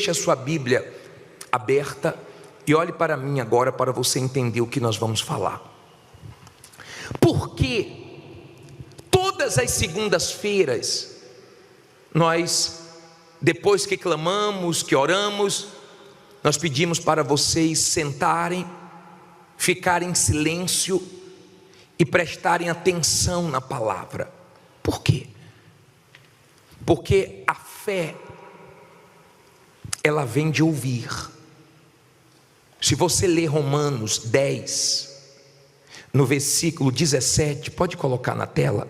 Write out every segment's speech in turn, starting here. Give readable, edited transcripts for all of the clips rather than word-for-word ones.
deixe a sua Bíblia aberta e olhe para mim agora para você entender o que nós vamos falar. Porque todas as segundas-feiras, nós, depois que clamamos, que oramos, nós pedimos para vocês sentarem, ficarem em silêncio e prestarem atenção na palavra. Por quê? Porque a fé, ela vem de ouvir. Se você ler Romanos 10, no versículo 17, pode colocar na tela,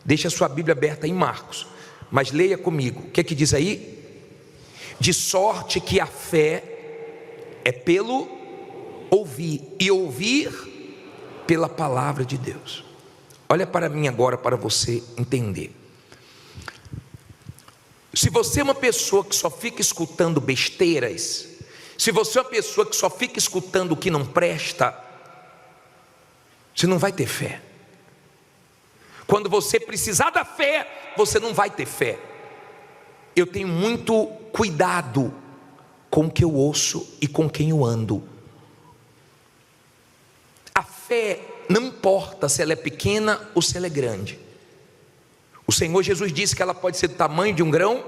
deixa a sua Bíblia aberta em Marcos, mas leia comigo, o que é que diz aí? De sorte que a fé é pelo ouvir, e ouvir pela palavra de Deus. Olha para mim agora para você entender. Se você é uma pessoa que só fica escutando besteiras, se você é uma pessoa que só fica escutando o que não presta, você não vai ter fé. Quando você precisar da fé, você não vai ter fé. Eu tenho muito cuidado com o que eu ouço e com quem eu ando. A fé não importa se ela é pequena ou se ela é grande. O Senhor Jesus disse que ela pode ser do tamanho de um grão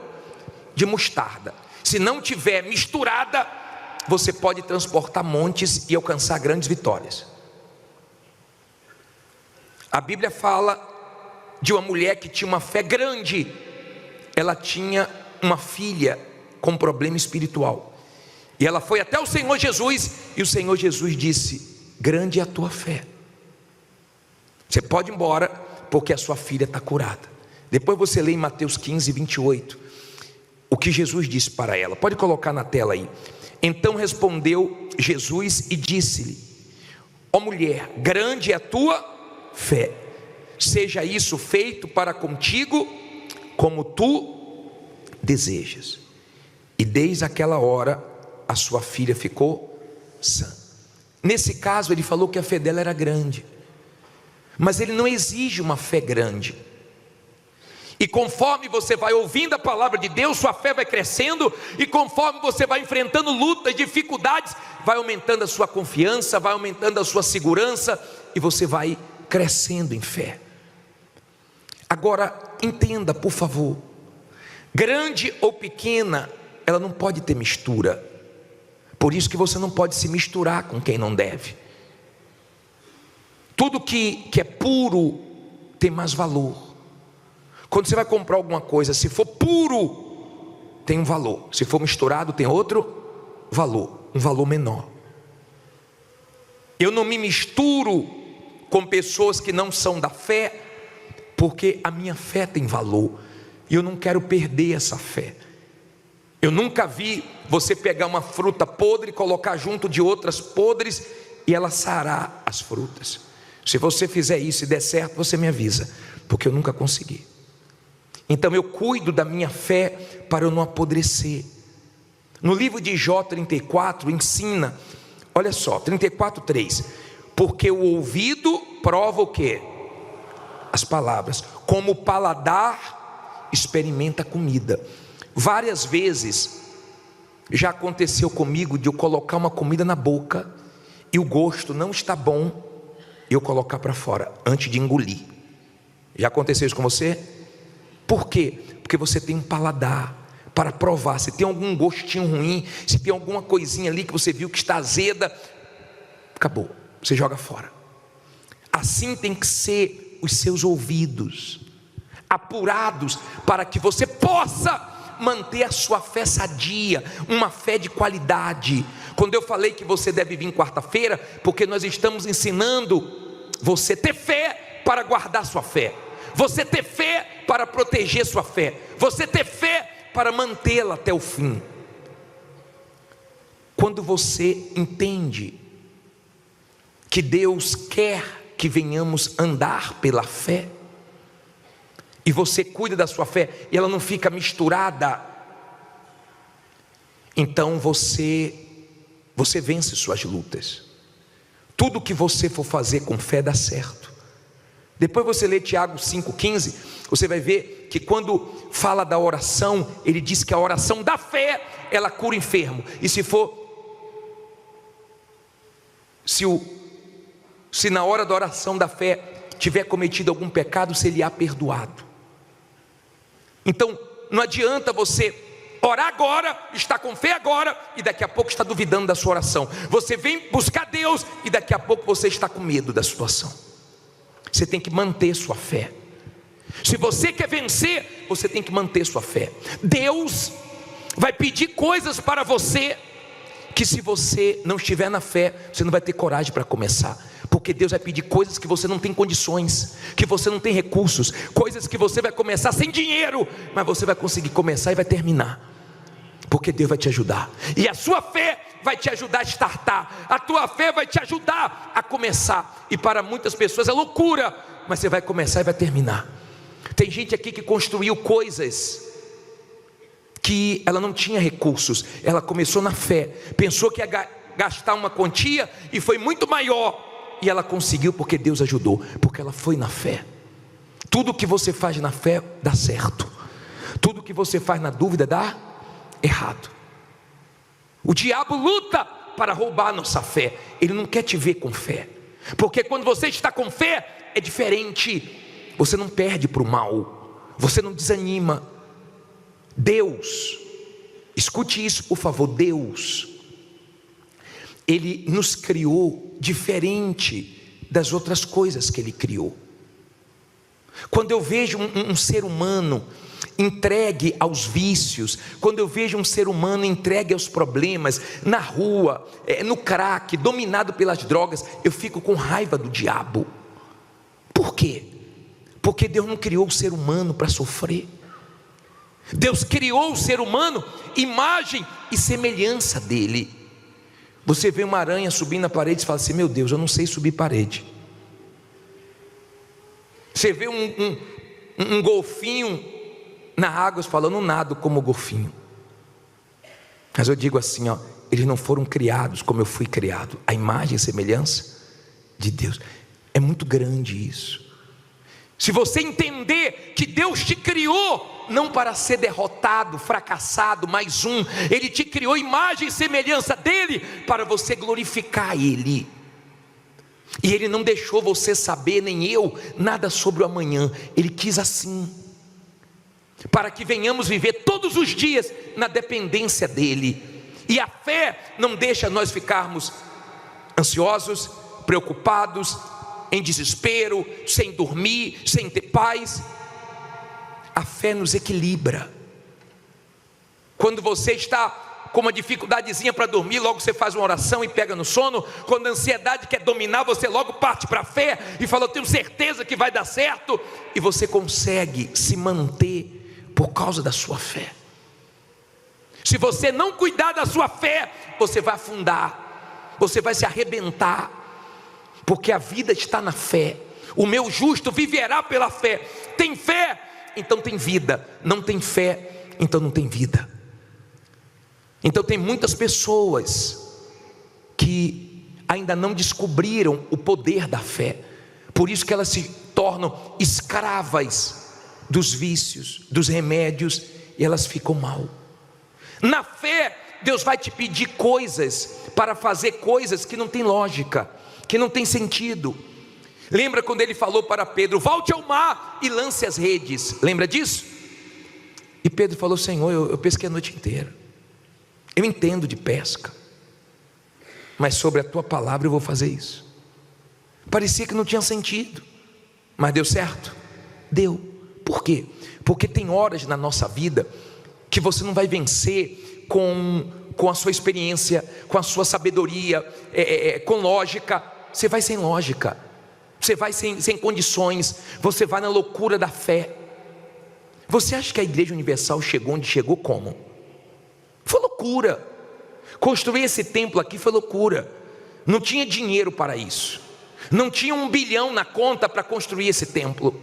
de mostarda. Se não tiver misturada, você pode transportar montes e alcançar grandes vitórias. A Bíblia fala de uma mulher que tinha uma fé grande. Ela tinha uma filha com problema espiritual, e ela foi até o Senhor Jesus, e o Senhor Jesus disse: grande é a tua fé, você pode ir embora, porque a sua filha está curada. Depois você lê em Mateus 15, 28, o que Jesus disse para ela. Pode colocar na tela aí. Então respondeu Jesus e disse-lhe: ó mulher, grande é a tua fé, seja isso feito para contigo como tu desejas. E desde aquela hora a sua filha ficou sã. Nesse caso ele falou que a fé dela era grande, mas ele não exige uma fé grande. E conforme você vai ouvindo a palavra de Deus, sua fé vai crescendo, e conforme você vai enfrentando lutas, dificuldades, vai aumentando a sua confiança, vai aumentando a sua segurança, e você vai crescendo em fé. Agora entenda, por favor, grande ou pequena, ela não pode ter mistura. Por isso que você não pode se misturar com quem não deve. Tudo que é puro tem mais valor. Quando você vai comprar alguma coisa, se for puro, tem um valor. Se for misturado, tem outro valor, um valor menor. Eu não me misturo com pessoas que não são da fé, porque a minha fé tem valor, e eu não quero perder essa fé. Eu nunca vi você pegar uma fruta podre e colocar junto de outras podres, e ela sarar as frutas. Se você fizer isso e der certo, você me avisa, porque eu nunca consegui. Então eu cuido da minha fé para eu não apodrecer. No livro de Jó 34 ensina, olha só, 34:3, porque o ouvido prova o quê? As palavras, como o paladar experimenta a comida. Várias vezes já aconteceu comigo de eu colocar uma comida na boca e o gosto não está bom, e eu colocar para fora antes de engolir. Já aconteceu isso com você? Por quê? Porque você tem um paladar para provar. Se tem algum gostinho ruim, se tem alguma coisinha ali que você viu que está azeda, acabou, você joga fora. Assim tem que ser os seus ouvidos, apurados, para que você possa manter a sua fé sadia, uma fé de qualidade. Quando eu falei que você deve vir quarta-feira, porque nós estamos ensinando você ter fé para guardar sua fé, você ter fé para proteger sua fé, você ter fé para mantê-la até o fim. Quando você entende que Deus quer que venhamos andar pela fé, e você cuida da sua fé, e ela não fica misturada, então você vence suas lutas. Tudo que você for fazer com fé dá certo. Depois você lê Tiago 5,15, você vai ver que quando fala da oração, ele diz que a oração da fé, ela cura o enfermo. E se na hora da oração da fé tiver cometido algum pecado, se ele há perdoado. Então não adianta você orar agora, está com fé agora, e daqui a pouco está duvidando da sua oração. Você vem buscar Deus e daqui a pouco você está com medo da situação. Você tem que manter sua fé. Se você quer vencer, você tem que manter sua fé. Deus vai pedir coisas para você que, se você não estiver na fé, você não vai ter coragem para começar. Porque Deus vai pedir coisas que você não tem condições, que você não tem recursos, coisas que você vai começar sem dinheiro, mas você vai conseguir começar e vai terminar, porque Deus vai te ajudar. E a sua fé vai te ajudar a startar, a tua fé vai te ajudar a começar. E para muitas pessoas é loucura, mas você vai começar e vai terminar. Tem gente aqui que construiu coisas que ela não tinha recursos, ela começou na fé, pensou que ia gastar uma quantia e foi muito maior, e ela conseguiu porque Deus ajudou, porque ela foi na fé. Tudo que você faz na fé dá certo, tudo que você faz na dúvida dá errado. O diabo luta para roubar a nossa fé, ele não quer te ver com fé, porque quando você está com fé é diferente. Você não perde para o mal, você não desanima. Deus, escute isso por favor, Deus, Ele nos criou diferente das outras coisas que Ele criou. Quando eu vejo um ser humano entregue aos vícios, quando eu vejo um ser humano entregue aos problemas, na rua, no crack, dominado pelas drogas, eu fico com raiva do diabo. Por quê? Porque Deus não criou o ser humano para sofrer. Deus criou o ser humano, imagem e semelhança dele. Você vê uma aranha subindo na parede e fala assim: meu Deus, eu não sei subir parede. Você vê um golfinho na água e fala: eu não nado como o golfinho. Mas eu digo assim, ó, eles não foram criados como eu fui criado. A imagem e semelhança de Deus. É muito grande isso. Se você entender que Deus te criou não para ser derrotado, fracassado, mais um, Ele te criou imagem e semelhança dEle, para você glorificar Ele. E Ele não deixou você saber, nem eu, nada sobre o amanhã. Ele quis assim, para que venhamos viver todos os dias na dependência dEle. E a fé não deixa nós ficarmos ansiosos, preocupados, em desespero, sem dormir, sem ter paz. A fé nos equilibra. Quando você está com uma dificuldadezinha para dormir, logo você faz uma oração e pega no sono. Quando a ansiedade quer dominar, você logo parte para a fé e fala: eu tenho certeza que vai dar certo. E você consegue se manter por causa da sua fé. Se você não cuidar da sua fé, você vai afundar, você vai se arrebentar. Porque a vida está na fé. O meu justo viverá pela fé. Tem fé, então tem vida. Não tem fé, então não tem vida. Então tem muitas pessoas que ainda não descobriram o poder da fé. Por isso que elas se tornam escravas dos vícios, dos remédios, e elas ficam mal. Na fé, Deus vai te pedir coisas para fazer coisas que não tem lógica, que não tem sentido. Lembra quando Ele falou para Pedro: volte ao mar e lance as redes? Lembra disso? E Pedro falou: Senhor, eu pesquei a noite inteira, eu entendo de pesca, mas sobre a tua palavra eu vou fazer isso. Parecia que não tinha sentido, mas deu certo? Deu. Por quê? Porque tem horas na nossa vida que você não vai vencer com a sua experiência, com a sua sabedoria, com lógica. Você vai sem lógica, você vai sem condições, você vai na loucura da fé. Você acha que a Igreja Universal chegou onde chegou como? Foi loucura. Construir esse templo aqui foi loucura. Não tinha dinheiro para isso, não tinha 1 bilhão na conta para construir esse templo.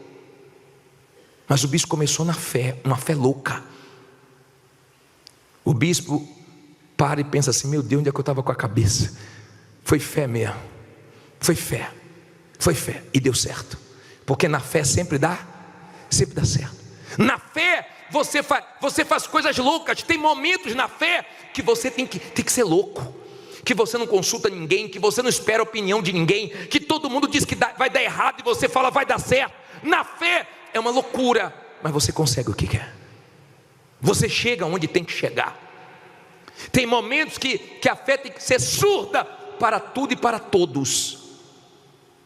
Mas o bispo começou na fé, uma fé louca. O bispo para e pensa assim: meu Deus, onde é que eu estava com a cabeça? Foi fé mesmo. Foi fé, e deu certo, porque na fé sempre dá certo. Na fé, você faz coisas loucas. Tem momentos na fé que você tem que ser louco, que você não consulta ninguém, que você não espera a opinião de ninguém, que todo mundo diz que vai dar errado e você fala vai dar certo. Na fé é uma loucura, mas você consegue o que quer. Você chega onde tem que chegar. Tem momentos que a fé tem que ser surda para tudo e para todos,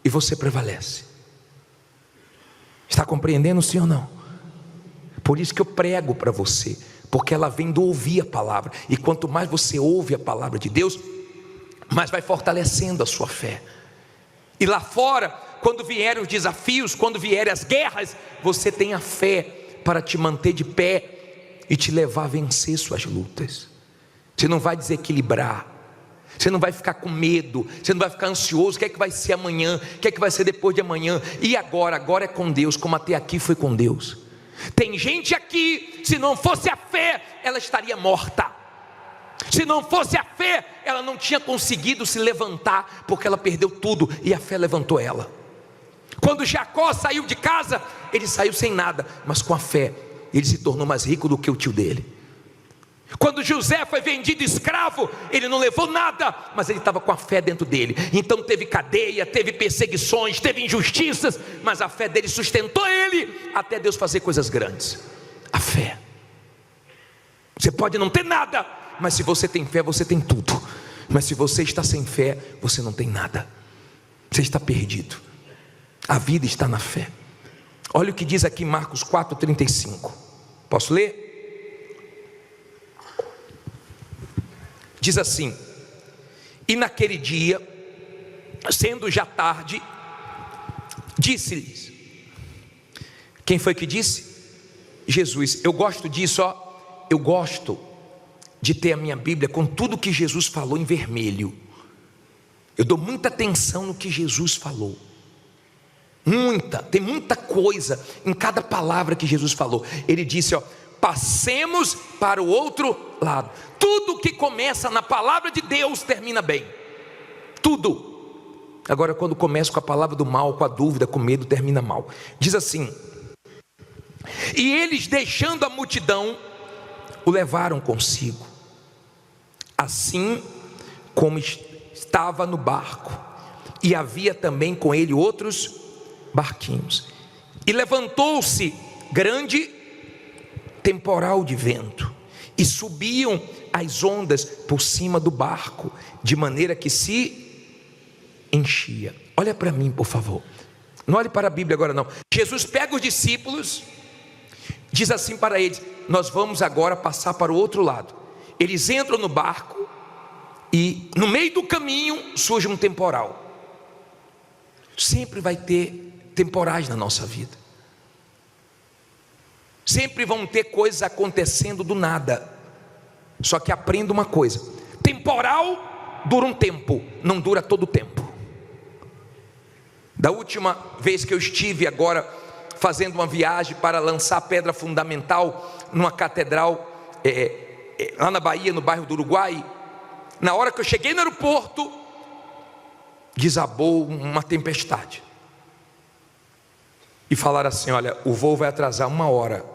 e você prevalece. Está compreendendo, sim ou não? Por isso que eu prego para você, porque ela vem do ouvir a palavra, e quanto mais você ouve a palavra de Deus, mais vai fortalecendo a sua fé. E lá fora, quando vierem os desafios, quando vierem as guerras, você tem a fé para te manter de pé e te levar a vencer suas lutas. Você não vai desequilibrar, você não vai ficar com medo, você não vai ficar ansioso. O que é que vai ser amanhã? O que é que vai ser depois de amanhã? E agora? Agora é com Deus, como até aqui foi com Deus. Tem gente aqui, se não fosse a fé, ela estaria morta. Se não fosse a fé, ela não tinha conseguido se levantar, porque ela perdeu tudo e a fé levantou ela. Quando Jacó saiu de casa, ele saiu sem nada, mas com a fé ele se tornou mais rico do que o tio dele. Quando José foi vendido escravo, ele não levou nada, mas ele estava com a fé dentro dele. Então teve cadeia, teve perseguições, teve injustiças, mas a fé dele sustentou ele até Deus fazer coisas grandes. A fé. Você pode não ter nada, mas se você tem fé, você tem tudo. Mas se você está sem fé, você não tem nada. Você está perdido. A vida está na fé. Olha o que diz aqui Marcos 4,35. Posso ler? Diz assim: e naquele dia, sendo já tarde, disse-lhes. Quem foi que disse? Jesus. Eu gosto disso, ó. Eu gosto de ter a minha Bíblia com tudo que Jesus falou em vermelho. Eu dou muita atenção no que Jesus falou. Tem muita coisa em cada palavra que Jesus falou. Ele disse, ó, passemos para o outro lado. Tudo que começa na palavra de Deus termina bem. Tudo. Agora, quando começa com a palavra do mal, com a dúvida, com medo, termina mal. Diz assim: e eles, deixando a multidão, o levaram consigo, assim como estava no barco, e havia também com ele outros barquinhos. E levantou-se grande temporal de vento, e subiam as ondas por cima do barco, de maneira que se enchia. Olha para mim, por favor. Não olhe para a Bíblia agora não. Jesus pega os discípulos, diz assim para eles: nós vamos agora passar para o outro lado. Eles entram no barco e no meio do caminho surge um temporal. Sempre vai ter temporais na nossa vida. Sempre vão ter coisas acontecendo do nada. Só que aprenda uma coisa: temporal dura um tempo, não dura todo o tempo. Da última vez que eu estive agora fazendo uma viagem para lançar pedra fundamental numa catedral lá na Bahia, no bairro do Uruguai, na hora que eu cheguei no aeroporto, desabou uma tempestade. E falaram assim: olha, o voo vai atrasar 1 hora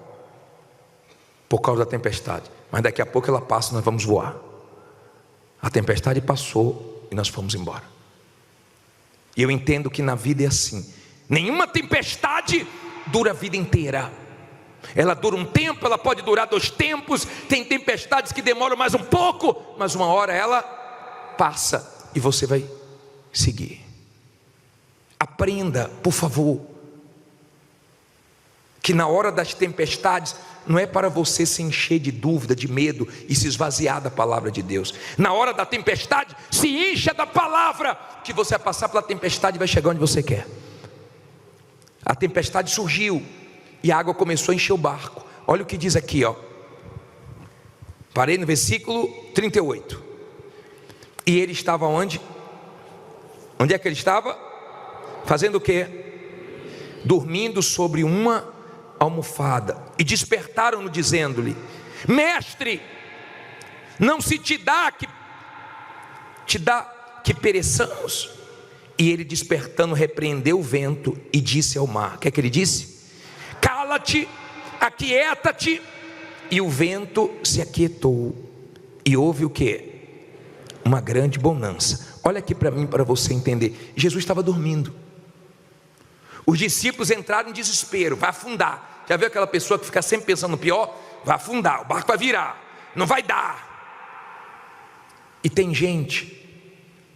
por causa da tempestade, mas daqui a pouco ela passa e nós vamos voar. A tempestade passou e nós fomos embora. E eu entendo que na vida é assim. Nenhuma tempestade dura a vida inteira. Ela dura um tempo, ela pode durar 2 tempos. Tem tempestades que demoram mais um pouco, mas 1 hora ela passa e você vai seguir. Aprenda, por favor, que na hora das tempestades não é para você se encher de dúvida, de medo e se esvaziar da palavra de Deus. Na hora da tempestade, se encha da palavra, que você vai passar pela tempestade e vai chegar onde você quer. A tempestade surgiu e a água começou a encher o barco. Olha o que diz aqui, ó. Parei no versículo 38. E ele estava onde? Onde é que ele estava? Fazendo o quê? Dormindo sobre uma almofada. E despertaram-no dizendo-lhe: mestre, não se te dá que pereçamos? E ele, despertando, repreendeu o vento e disse ao mar. O que é que ele disse? Cala-te, aquieta-te. E o vento se aquietou, e houve o quê? Uma grande bonança. Olha aqui para mim, para você entender. Jesus estava dormindo. Os discípulos entraram em desespero, vai afundar. Já viu aquela pessoa que fica sempre pensando no pior? Vai afundar, o barco vai virar, não vai dar. E tem gente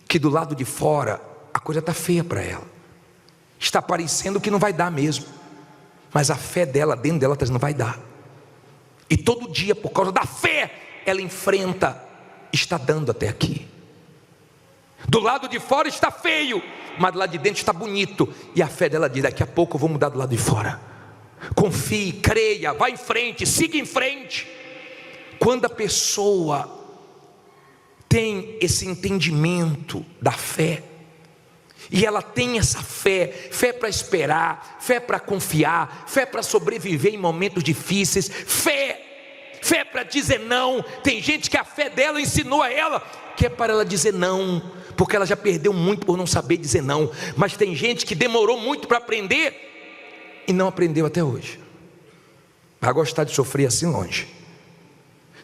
que do lado de fora a coisa está feia para ela, está parecendo que não vai dar mesmo, mas a fé dela, dentro dela, está dizendo: não vai dar. E todo dia, por causa da fé, ela enfrenta, está dando até aqui. Do lado de fora está feio, mas do lado de dentro está bonito. E a fé dela diz: daqui a pouco eu vou mudar do lado de fora. Confie, creia, vá em frente, siga em frente. Quando a pessoa tem esse entendimento da fé, e ela tem essa fé, fé para esperar, fé para confiar, fé para sobreviver em momentos difíceis, fé para dizer não. Tem gente que a fé dela ensinou a ela que é para ela dizer não, porque ela já perdeu muito por não saber dizer não. Mas tem gente que demorou muito para aprender e não aprendeu até hoje. Vai gostar de sofrer assim longe.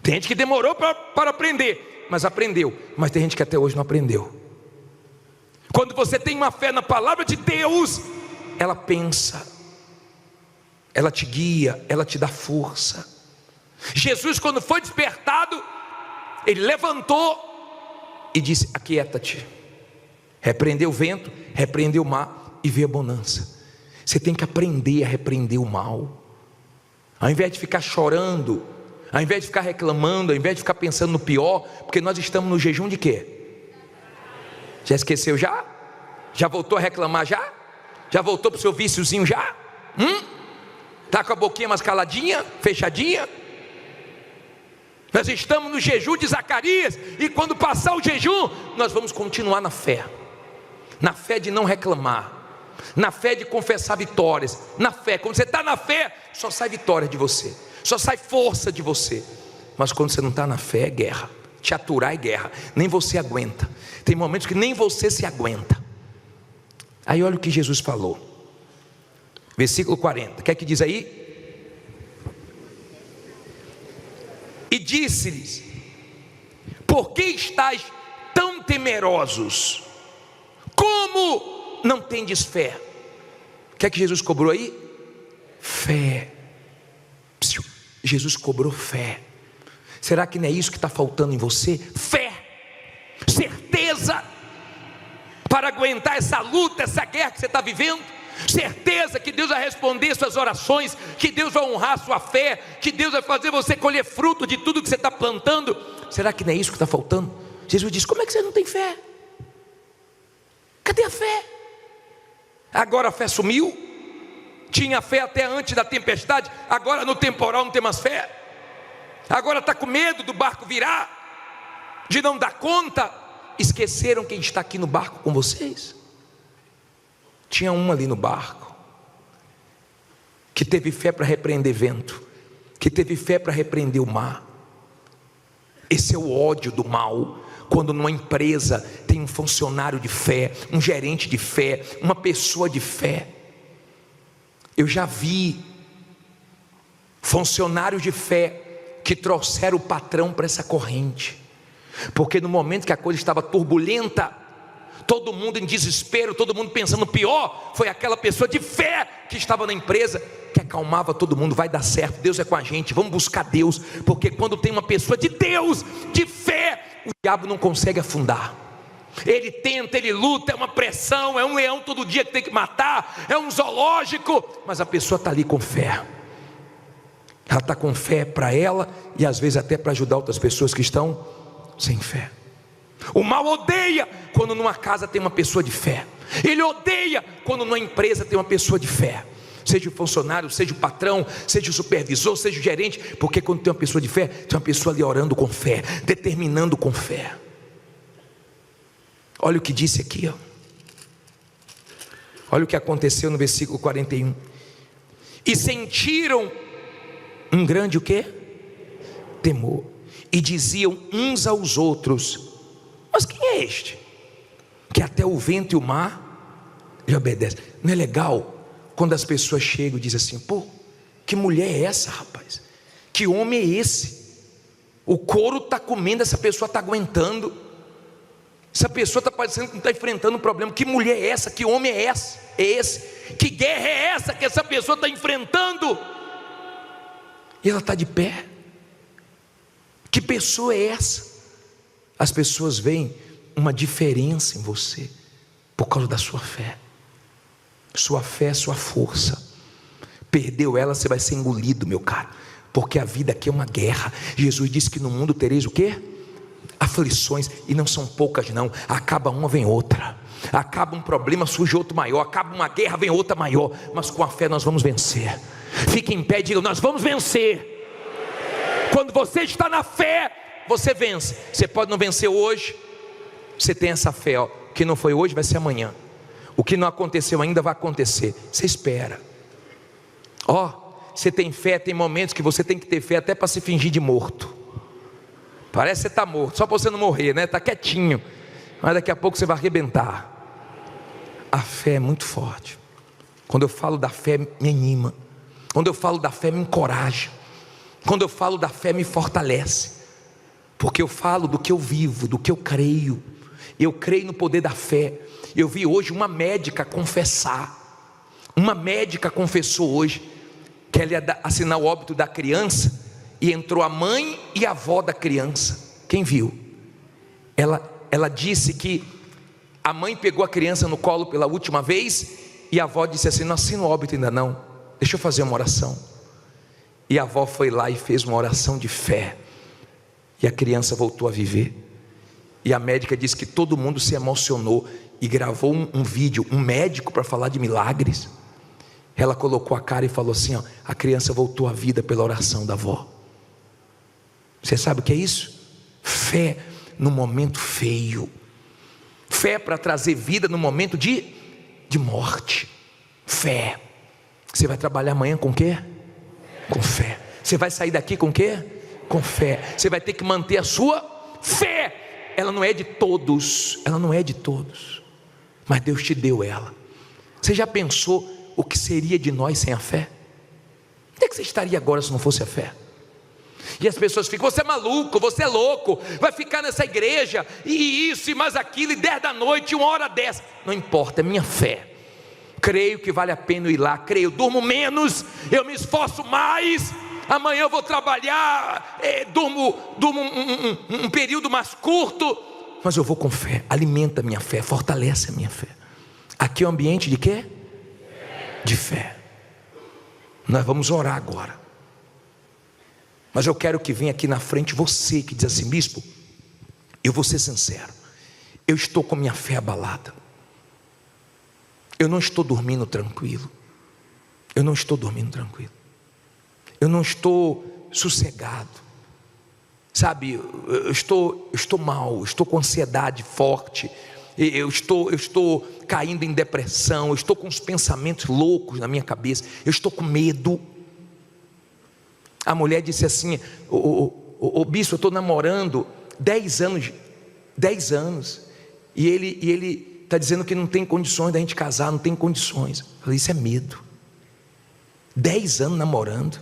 Tem gente que demorou para aprender, mas aprendeu. Mas tem gente que até hoje não aprendeu. Quando você tem uma fé na palavra de Deus, ela pensa, ela te guia, ela te dá força. Jesus, quando foi despertado, ele levantou e disse: aquieta-te. Repreendeu o vento, repreendeu o mar e veio a bonança. Você tem que aprender a repreender o mal. Ao invés de ficar chorando, ao invés de ficar reclamando, ao invés de ficar pensando no pior, porque nós estamos no jejum de quê? Já esqueceu já? Já voltou a reclamar já? Já voltou para o seu víciozinho já? Está com a boquinha mais caladinha, fechadinha? Nós estamos no jejum de Zacarias, e quando passar o jejum, nós vamos continuar na fé de não reclamar, na fé de confessar vitórias, na fé. Quando você está na fé, só sai vitória de você, só sai força de você. Mas quando você não está na fé, é guerra. Te aturar é guerra, nem você aguenta. Tem momentos que nem você se aguenta. Aí olha o que Jesus falou, versículo 40, quer que diz aí? E disse-lhes: por que estáis tão temerosos? Como não tendes fé? O que é que Jesus cobrou aí? Fé. Jesus cobrou fé. Será que não é isso que está faltando em você? Fé, certeza para aguentar essa luta, essa guerra que você está vivendo. Certeza que Deus vai responder suas orações, que Deus vai honrar sua fé, que Deus vai fazer você colher fruto de tudo que você está plantando. Será que não é isso que está faltando? Jesus disse: como é que você não tem fé? Cadê a fé? Agora a fé sumiu. Tinha fé até antes da tempestade, agora no temporal não tem mais fé. Agora está com medo do barco virar, de não dar conta. Esqueceram quem está aqui no barco com vocês? Tinha um ali no barco que teve fé para repreender vento, que teve fé para repreender o mar. Esse é o ódio do mal. Quando numa empresa tem um funcionário de fé, um gerente de fé, uma pessoa de fé. Eu já vi funcionários de fé que trouxeram o patrão para essa corrente, porque no momento que a coisa estava turbulenta, todo mundo em desespero, todo mundo pensando no pior, foi aquela pessoa de fé que estava na empresa, que acalmava todo mundo. Vai dar certo, Deus é com a gente, vamos buscar Deus, porque quando tem uma pessoa de Deus, de fé, o diabo não consegue afundar. Ele tenta, ele luta, é uma pressão, é um leão todo dia que tem que matar, é um zoológico, mas a pessoa está ali com fé. Ela está com fé para ela e às vezes até para ajudar outras pessoas que estão sem fé. O mal odeia quando numa casa tem uma pessoa de fé. Ele odeia quando numa empresa tem uma pessoa de fé. Seja o funcionário, seja o patrão, seja o supervisor, seja o gerente. Porque quando tem uma pessoa de fé, tem uma pessoa ali orando com fé, determinando com fé. Olha o que disse aqui, ó. Olha o que aconteceu no versículo 41. E sentiram um grande o quê? Temor. E diziam uns aos outros: mas quem é este, que até o vento e o mar lhe obedecem? Não é legal quando as pessoas chegam e dizem assim: pô, Que mulher é essa, rapaz? Que homem é esse? O couro está comendo, essa pessoa está aguentando. Essa pessoa está parecendo que não está enfrentando um problema. Que mulher é essa? Que homem é esse? Que guerra é essa que essa pessoa está enfrentando? E ela está de pé. Que pessoa é essa? As pessoas veem uma diferença em você por causa da sua fé. Sua fé é sua força. Perdeu ela, você vai ser engolido, meu caro, porque a vida aqui é uma guerra. Jesus disse que no mundo tereis o quê? Aflições, e não são poucas não. Acaba uma, vem outra. Acaba um problema, surge outro maior. Acaba uma guerra, vem outra maior. Mas com a fé nós vamos vencer. Fique em pé e diga: nós vamos vencer. Quando você está na fé, você vence. Você pode não vencer hoje. Você tem essa fé, ó. O que não foi hoje vai ser amanhã. O que não aconteceu ainda vai acontecer. Você espera. Você tem fé, tem momentos que você tem que ter fé até para se fingir de morto. Parece que você está morto, só para você não morrer, né? Está quietinho, mas daqui a pouco você vai arrebentar. A fé é muito forte. Quando eu falo da fé, me anima. Quando eu falo da fé, me encoraja. Quando eu falo da fé, me fortalece. Porque eu falo do que eu vivo, do que eu creio. Eu creio no poder da fé. Eu vi hoje uma médica confessar. Uma médica confessou hoje que ela ia assinar o óbito da criança, e entrou a mãe e a avó da criança. Quem viu? Ela disse que a mãe pegou a criança no colo pela última vez, e a avó disse assim: não assina o óbito ainda não, deixa eu fazer uma oração. E a avó foi lá e fez uma oração de fé, e a criança voltou a viver. E a médica disse que todo mundo se emocionou e gravou um vídeo, um médico para falar de milagres. Ela colocou a cara e falou assim: ó, a criança voltou à vida pela oração da avó. Você sabe o que é isso? Fé no momento feio. Fé para trazer vida no momento de morte. Fé. Você vai trabalhar amanhã com o quê? Com fé. Você vai sair daqui com o quê? Com fé. Você vai ter que manter a sua fé. Ela não é de todos. Ela não é de todos. Mas Deus te deu ela. Você já pensou o que seria de nós sem a fé? Onde é que você estaria agora se não fosse a fé? E as pessoas ficam: você é maluco, você é louco, vai ficar nessa igreja, e isso, e mais aquilo, e 10 da noite, 1h10. Não importa, é minha fé. Creio que vale a pena eu ir lá. Creio, eu durmo menos, eu me esforço mais. Amanhã eu vou trabalhar, durmo um período mais curto, mas eu vou com fé. Alimenta a minha fé, fortalece a minha fé. Aqui é um ambiente de quê? De fé. Nós vamos orar agora. Mas eu quero que venha aqui na frente você que diz assim: bispo, eu vou ser sincero, eu estou com minha fé abalada. Eu não estou dormindo tranquilo. Eu não estou dormindo tranquilo. Eu não estou sossegado. Sabe, eu estou mal, estou com ansiedade forte. Eu estou caindo em depressão. Eu estou com uns pensamentos loucos na minha cabeça. Eu estou com medo. A mulher disse assim: o bispo, eu estou namorando 10 anos, e ele está dizendo que não tem condições da gente casar, não tem condições. Eu falei: isso é medo. 10 anos namorando,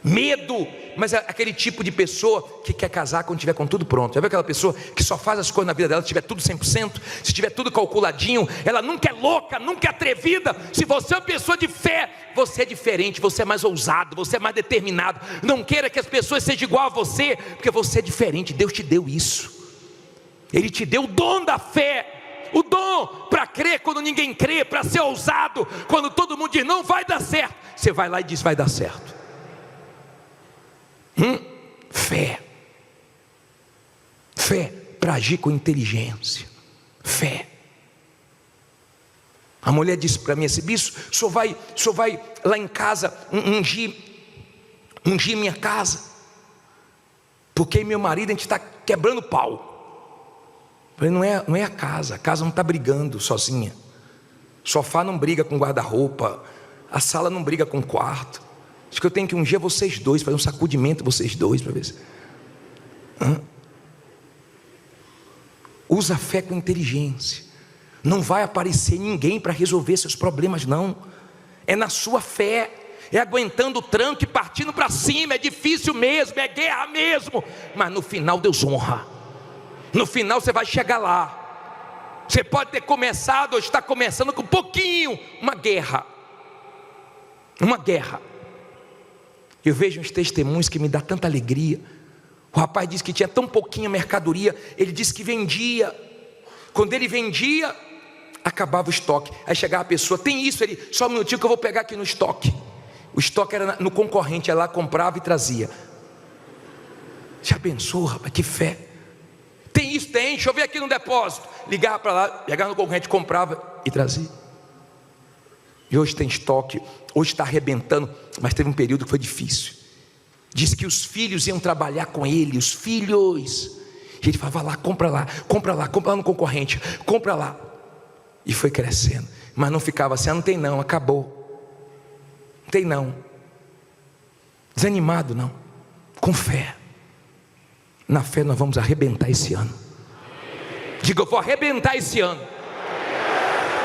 medo. Mas é aquele tipo de pessoa que quer casar quando tiver com tudo pronto. Já viu aquela pessoa que só faz as coisas na vida dela se tiver tudo 100%, se tiver tudo calculadinho? Ela nunca é louca, nunca é atrevida. Se você é uma pessoa de fé, você é diferente, você é mais ousado, você é mais determinado. Não queira que as pessoas sejam igual a você, porque você é diferente. Deus te deu isso. Ele te deu o dom da fé, o dom para crer quando ninguém crê, para ser ousado quando todo mundo diz não vai dar certo. Você vai lá e diz vai dar certo. Fé. Fé para agir com inteligência. Fé. A mulher disse para mim assim: bispo, o senhor vai lá em casa ungir minha casa, porque meu marido, a gente está quebrando pau. Eu falei: não é a casa não está brigando sozinha. O sofá não briga com guarda-roupa, a sala não briga com o quarto. Acho que eu tenho que ungir vocês dois, fazer um sacudimento vocês dois para ver se... Usa a fé com inteligência. Não vai aparecer ninguém para resolver seus problemas, não. É na sua fé. é aguentando o tranco e partindo para cima. É difícil mesmo, é guerra mesmo, mas no final Deus honra. No final você vai chegar lá. Você pode ter começado ou está começando com um pouquinho, uma guerra. Uma guerra. Eu vejo uns testemunhos que me dá tanta alegria. O rapaz disse que tinha tão pouquinha mercadoria, ele disse que vendia. Quando ele vendia, acabava o estoque. Aí chegava a pessoa, tem isso? Ele, só um minutinho que eu vou pegar aqui no estoque. O estoque era no concorrente, ela lá comprava e trazia. Já pensou, rapaz, que fé. Tem isso? Tem, deixa eu ver aqui no depósito. Ligava para lá, pegava no concorrente, comprava e trazia. E hoje tem estoque, hoje está arrebentando, mas teve um período que foi difícil. Diz que os filhos iam trabalhar com ele, os filhos. E ele falava lá, compra lá no concorrente, compra lá. E foi crescendo, mas não ficava assim, não tem não, acabou. Não tem não. Desanimado não, com fé. Na fé nós vamos arrebentar esse ano. Diga, eu vou arrebentar esse ano.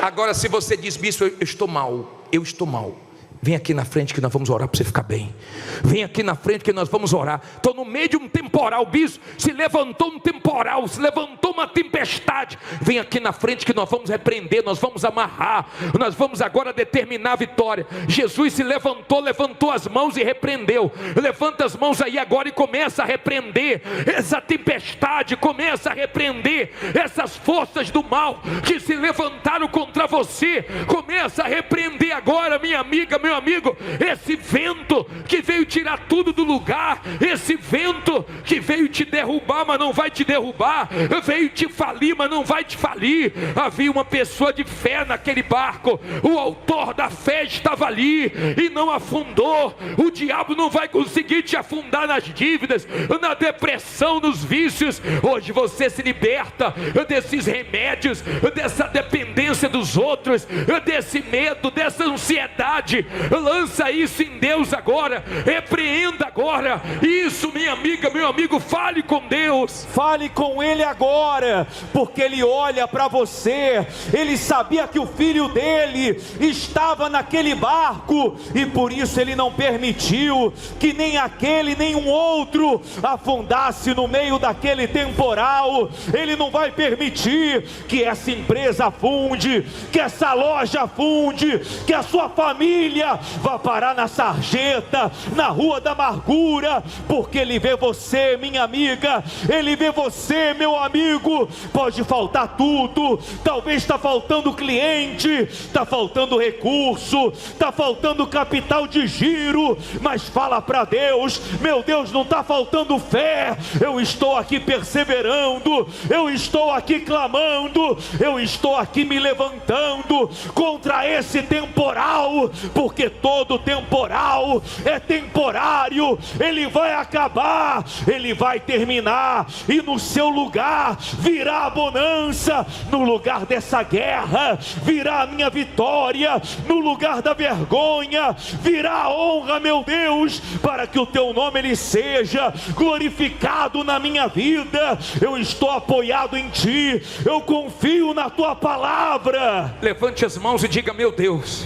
Agora se você diz, bispo, eu estou mal. Vem aqui na frente que nós vamos orar para você ficar bem. Vem aqui na frente que nós vamos orar. Estou no meio de um temporal, bispo. Se levantou um temporal, se levantou uma tempestade. Vem aqui na frente que nós vamos repreender, nós vamos amarrar. Nós vamos agora determinar a vitória. Jesus se levantou as mãos e repreendeu. Levanta as mãos aí agora e começa a repreender essa tempestade. Começa a repreender essas forças do mal que se levantaram contra você. Começa a repreender agora, minha amiga, meu amigo, esse vento que veio tirar tudo do lugar, esse vento que veio te derrubar, mas não vai te derrubar, veio te falir, mas não vai te falir. Havia uma pessoa de fé naquele barco, o autor da fé estava ali e não afundou. O diabo não vai conseguir te afundar nas dívidas, na depressão, nos vícios. Hoje você se liberta desses remédios, dessa dependência dos outros, desse medo, dessa ansiedade. Lança isso em Deus agora, repreenda agora isso, minha amiga, meu amigo. Fale com Deus, fale com Ele agora, porque Ele olha para você. Ele sabia que o filho dele estava naquele barco e por isso Ele não permitiu que nem aquele nem um outro afundasse no meio daquele temporal. Ele não vai permitir que essa empresa afunde, que essa loja afunde, que a sua família vá parar na sarjeta, na rua da amargura, porque Ele vê você, minha amiga, Ele vê você, meu amigo. Pode faltar tudo, talvez está faltando cliente, está faltando recurso, está faltando capital de giro, mas fala para Deus, meu Deus, não está faltando fé, eu estou aqui perseverando, eu estou aqui clamando, eu estou aqui me levantando contra esse temporal, porque todo temporal é temporário, ele vai acabar, ele vai terminar, e no seu lugar virá a bonança. No lugar dessa guerra virá a minha vitória, no lugar da vergonha virá a honra, meu Deus, para que o teu nome ele seja glorificado na minha vida. Eu estou apoiado em ti, eu confio na tua palavra. Levante as mãos e diga, meu Deus,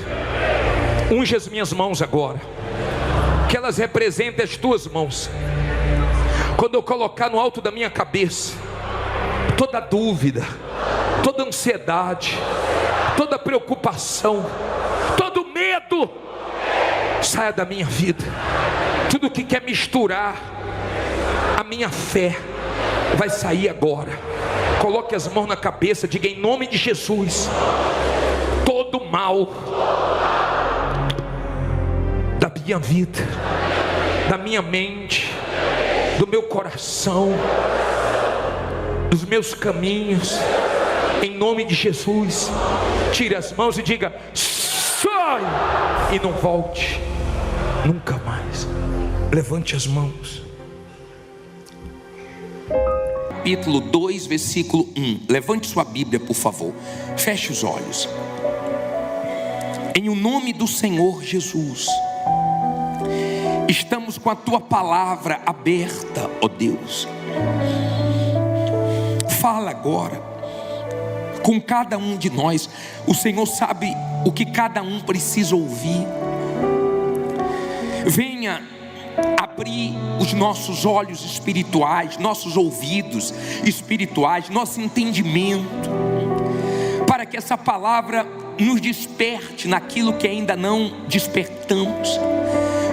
unge as minhas mãos agora, que elas representem as tuas mãos. Quando eu colocar no alto da minha cabeça toda dúvida, toda ansiedade, toda preocupação, todo medo, saia da minha vida. Tudo que quer misturar a minha fé vai sair agora. Coloque as mãos na cabeça, diga em nome de Jesus, todo mal da minha vida, da minha mente, do meu coração, dos meus caminhos, em nome de Jesus, tire as mãos e diga, sai, e não volte nunca mais. Levante as mãos. Capítulo 2, versículo 1. Levante sua Bíblia, por favor. Feche os olhos. Em o nome do Senhor Jesus, estamos com a tua palavra aberta, ó Deus. Fala agora com cada um de nós. O Senhor sabe o que cada um precisa ouvir. venha abrir os nossos olhos espirituais, nossos ouvidos espirituais, nosso entendimento, para que essa palavra nos desperte naquilo que ainda não despertamos,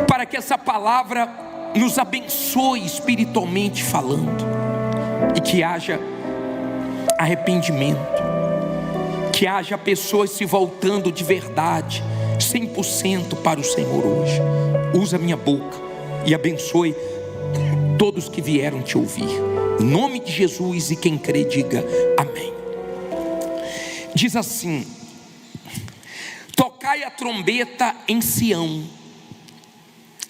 para que essa palavra nos abençoe espiritualmente falando, e que haja arrependimento, que haja pessoas se voltando de verdade, 100% para o Senhor hoje. Usa minha boca e abençoe todos que vieram te ouvir, em nome de Jesus, e quem crê diga amém. Diz assim: tocai a trombeta em Sião,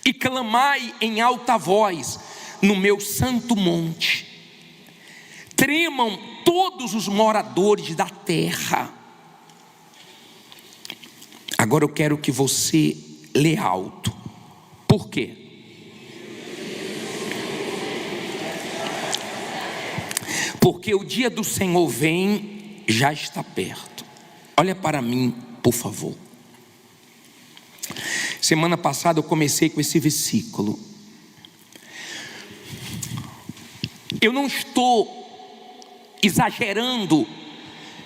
e clamai em alta voz no meu santo monte. Tremam todos os moradores da terra. Agora eu quero que você lê alto. Por quê? Porque o dia do Senhor vem, já está perto. Olha para mim, por favor. Semana passada eu comecei com esse versículo. Eu não estou exagerando,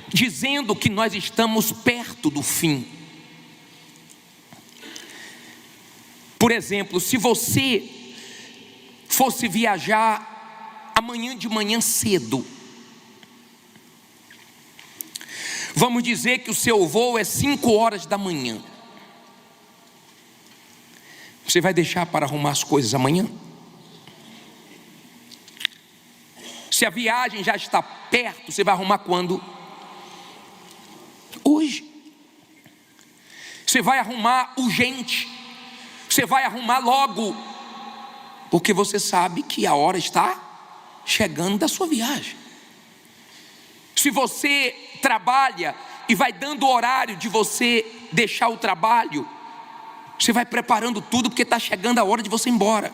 dizendo que nós estamos perto do fim. Por exemplo, se você fosse viajar amanhã de manhã cedo, vamos dizer que o seu voo é 5 horas da manhã, você vai deixar para arrumar as coisas amanhã? Se a viagem já está perto, você vai arrumar quando? Hoje. Você vai arrumar urgente, você vai arrumar logo, porque você sabe que a hora está chegando da sua viagem. Se você trabalha e vai dando o horário de você deixar o trabalho, você vai preparando tudo, porque está chegando a hora de você ir embora.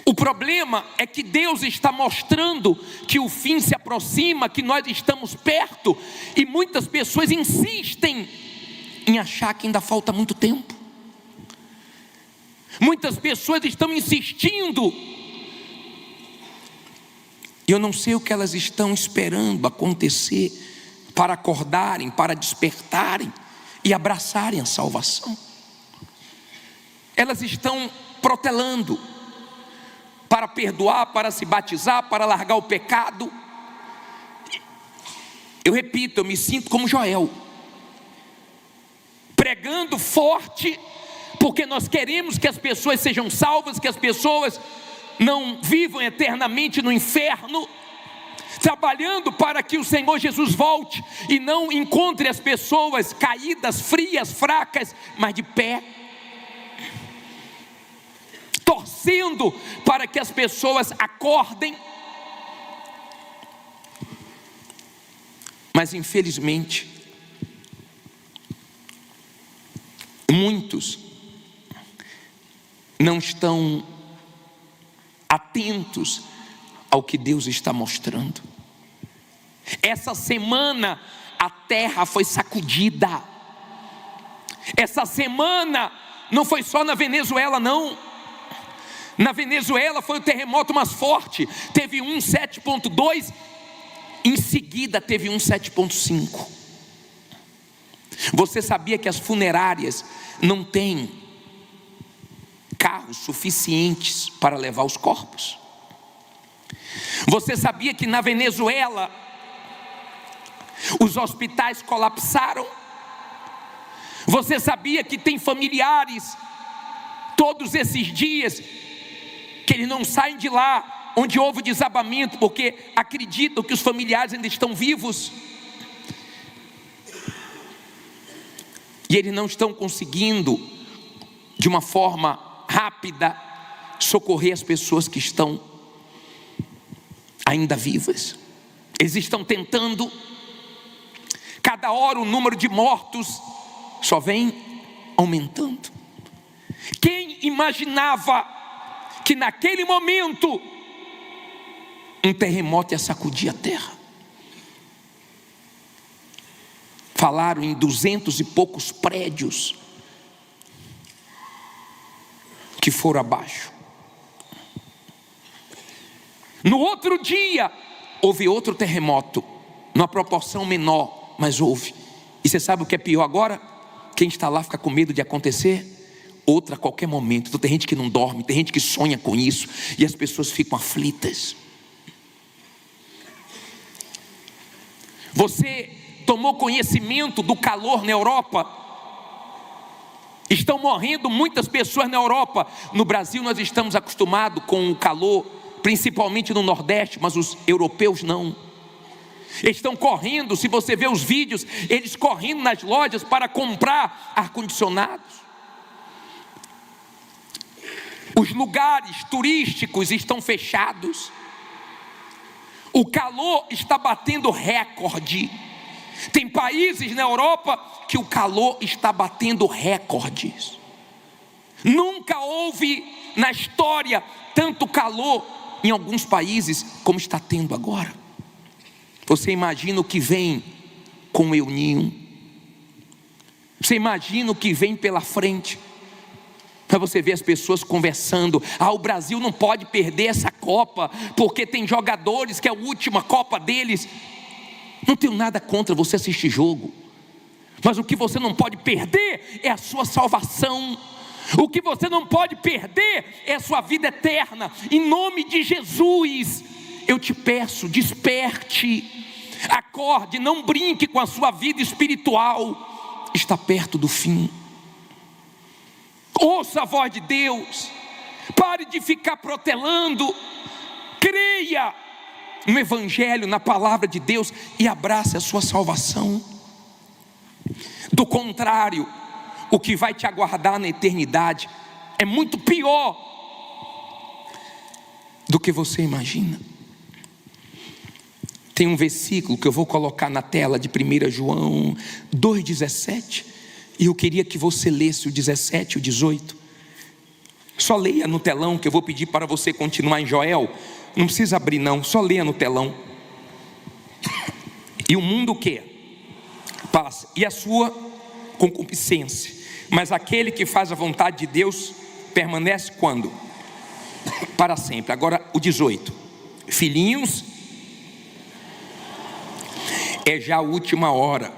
O problema é que Deus está mostrando que o fim se aproxima, que nós estamos perto, e muitas pessoas insistem em achar que ainda falta muito tempo. Muitas pessoas estão insistindo, e eu não sei o que elas estão esperando acontecer para acordarem, para despertarem e abraçarem a salvação. Elas estão protelando para perdoar, para se batizar, para largar o pecado. Eu repito, eu me sinto como Joel, pregando forte, porque nós queremos que as pessoas sejam salvas, que as pessoas não vivam eternamente no inferno, trabalhando para que o Senhor Jesus volte e não encontre as pessoas caídas, frias, fracas, mas de pé, torcendo para que as pessoas acordem. Mas infelizmente, muitos não estão atentos ao que Deus está mostrando. Essa semana a terra foi sacudida. Essa semana não foi só na Venezuela, não. Na Venezuela foi o terremoto mais forte, teve um 7.2, em seguida teve um 7.5. Você sabia que as funerárias não têm carros suficientes para levar os corpos? Você sabia que na Venezuela os hospitais colapsaram? Você sabia que tem familiares todos esses dias que eles não saem de lá onde houve desabamento, porque acreditam que os familiares ainda estão vivos, e eles não estão conseguindo de uma forma rápida socorrer as pessoas que estão ainda vivas. Eles estão tentando. Cada hora o número de mortos só vem aumentando. Quem imaginava que naquele momento um terremoto ia sacudir a terra? Falaram em 200 e poucos prédios que foram abaixo. No outro dia, houve outro terremoto, numa proporção menor, mas houve. E você sabe o que é pior agora? Quem está lá fica com medo de acontecer outra a qualquer momento. Então tem gente que não dorme, tem gente que sonha com isso, e as pessoas ficam aflitas. Você tomou conhecimento do calor na Europa? Estão morrendo muitas pessoas na Europa. No Brasil nós estamos acostumados com o calor, principalmente no Nordeste, mas os europeus não. Eles estão correndo, se você vê os vídeos, eles correndo nas lojas para comprar ar-condicionados. Os lugares turísticos estão fechados. O calor está batendo recorde. Tem países na Europa que o calor está batendo recordes. Nunca houve na história tanto calor em alguns países como está tendo agora. Você imagina o que vem com o El Niño? Você imagina o que vem pela frente? Para você ver as pessoas conversando: o Brasil não pode perder essa Copa, porque tem jogadores que é a última Copa deles. Não tenho nada contra você assistir jogo, mas o que você não pode perder é a sua salvação. O que você não pode perder é a sua vida eterna. Em nome de Jesus, eu te peço, desperte, acorde, não brinque com a sua vida espiritual. Está perto do fim. Ouça a voz de Deus, pare de ficar protelando, creia no Evangelho, na palavra de Deus, e abrace a sua salvação. Do contrário, o que vai te aguardar na eternidade é muito pior do que você imagina. Tem um versículo que eu vou colocar na tela de 1 João 2,17. E eu queria que você lesse o 17 e o 18. Só leia no telão, que eu vou pedir para você continuar em Joel. Não precisa abrir não, só leia no telão. E o mundo o quê? Passa, e a sua concupiscência. Mas aquele que faz a vontade de Deus permanece quando? Para sempre. Agora o 18. Filhinhos, é já a última hora.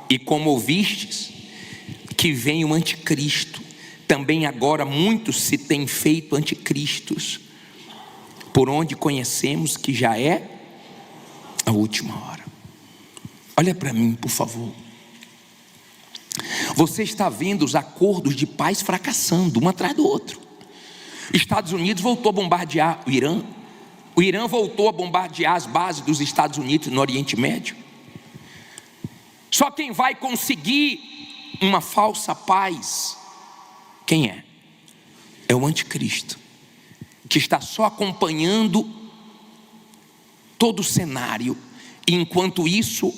E como ouvistes que vem o anticristo, também agora muitos se têm feito anticristos, por onde conhecemos que já é a última hora. Olha para mim, por favor. Você está vendo os acordos de paz fracassando, um atrás do outro. Estados Unidos voltou a bombardear o Irã. O Irã voltou a bombardear as bases dos Estados Unidos no Oriente Médio. Só quem vai conseguir uma falsa paz, quem é? É o anticristo, que está só acompanhando todo o cenário. E enquanto isso,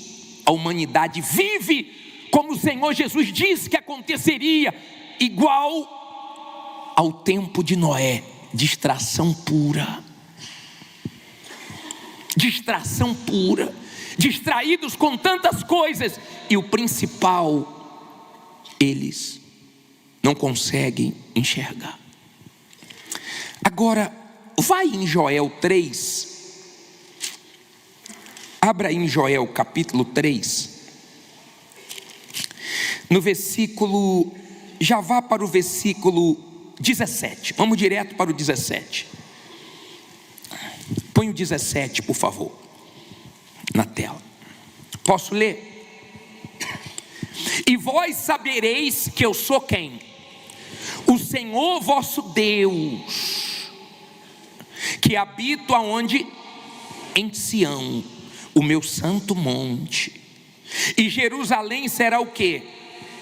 a humanidade vive como o Senhor Jesus disse que aconteceria, igual ao tempo de Noé. Distração pura. Distração pura. Distraídos com tantas coisas, e o principal, eles não conseguem enxergar. Agora, vai em Joel 3. Abra em Joel capítulo 3. No versículo, já vá para o versículo 17. Vamos direto para o 17. Põe o 17, por favor, na tela. Posso ler? E vós sabereis que eu sou quem? O Senhor vosso Deus, que habito aonde? Em Sião, o meu santo monte. E Jerusalém será o quê?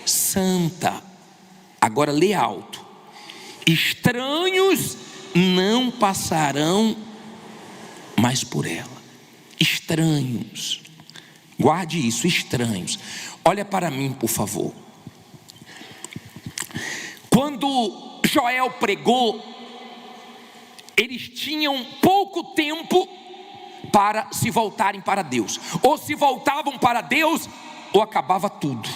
Santa. Agora lê alto. Estranhos não passarão mais por ela. Estranhos. Guarde isso, estranhos. Olha para mim, por favor. Quando Joel pregou, eles tinham pouco tempo para se voltarem para Deus. Ou se voltavam para Deus, ou acabava tudo.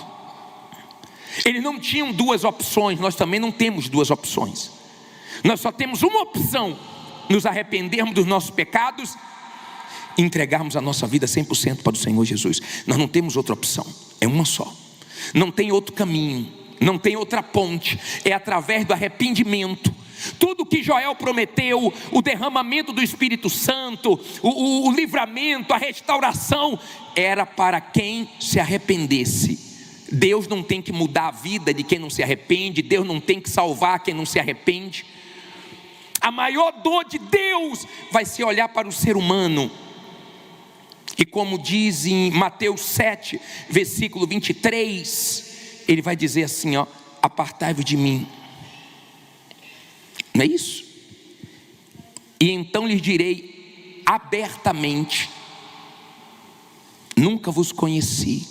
Eles não tinham duas opções. Nós também não temos duas opções. Nós só temos uma opção: nos arrependermos dos nossos pecados e entregarmos a nossa vida 100% para o Senhor Jesus. Nós não temos outra opção, é uma só. Não tem outro caminho, não tem outra ponte, é através do arrependimento. Tudo que Joel prometeu, o derramamento do Espírito Santo, o livramento, a restauração, era para quem se arrependesse. Deus não tem que mudar a vida de quem não se arrepende, Deus não tem que salvar quem não se arrepende. A maior dor de Deus vai ser olhar para o ser humano, e como diz em Mateus 7, versículo 23, ele vai dizer assim, ó: apartai-vos de mim. Não é isso? E então lhes direi abertamente: nunca vos conheci,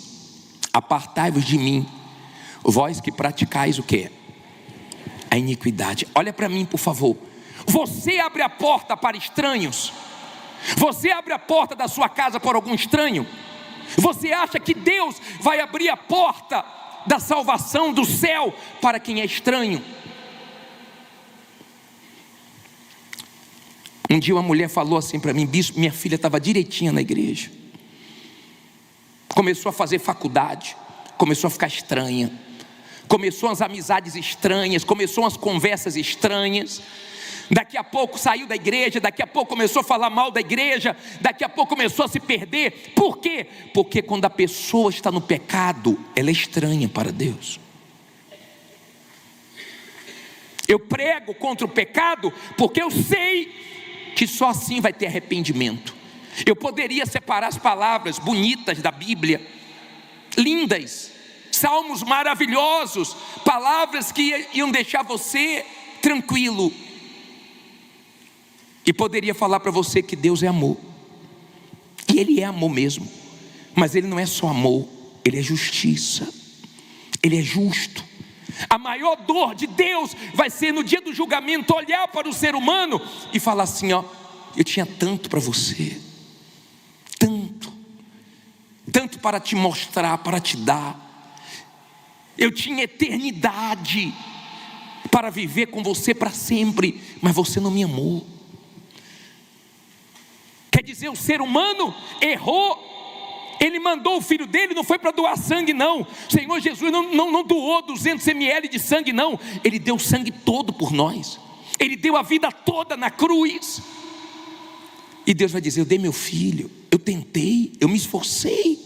apartai-vos de mim, vós que praticais o quê? A iniquidade. Olha para mim, por favor. Você abre a porta para estranhos? Você abre a porta da sua casa para algum estranho? Você acha que Deus vai abrir a porta da salvação do céu para quem é estranho? Um dia uma mulher falou assim para mim: bispo, minha filha estava direitinha na igreja, começou a fazer faculdade, começou a ficar estranha, começou as amizades estranhas, começou as conversas estranhas. Daqui a pouco saiu da igreja, daqui a pouco começou a falar mal da igreja, daqui a pouco começou a se perder. Por quê? Porque quando a pessoa está no pecado, ela é estranha para Deus. Eu prego contra o pecado porque eu sei que só assim vai ter arrependimento. Eu poderia separar as palavras bonitas da Bíblia, lindas, salmos maravilhosos, palavras que iam deixar você tranquilo, e poderia falar para você que Deus é amor, e Ele é amor mesmo, mas Ele não é só amor, Ele é justiça, Ele é justo. A maior dor de Deus vai ser no dia do julgamento olhar para o ser humano e falar assim, ó: eu tinha tanto para você, tanto para te mostrar, para te dar, eu tinha eternidade para viver com você para sempre, mas você não me amou. Quer dizer, o ser humano errou. Ele mandou o filho dele, não foi para doar sangue não. O Senhor Jesus não doou 200 ml de sangue não. Ele deu o sangue todo por nós. Ele deu a vida toda na cruz. E Deus vai dizer: eu dei meu filho, eu tentei, eu me esforcei,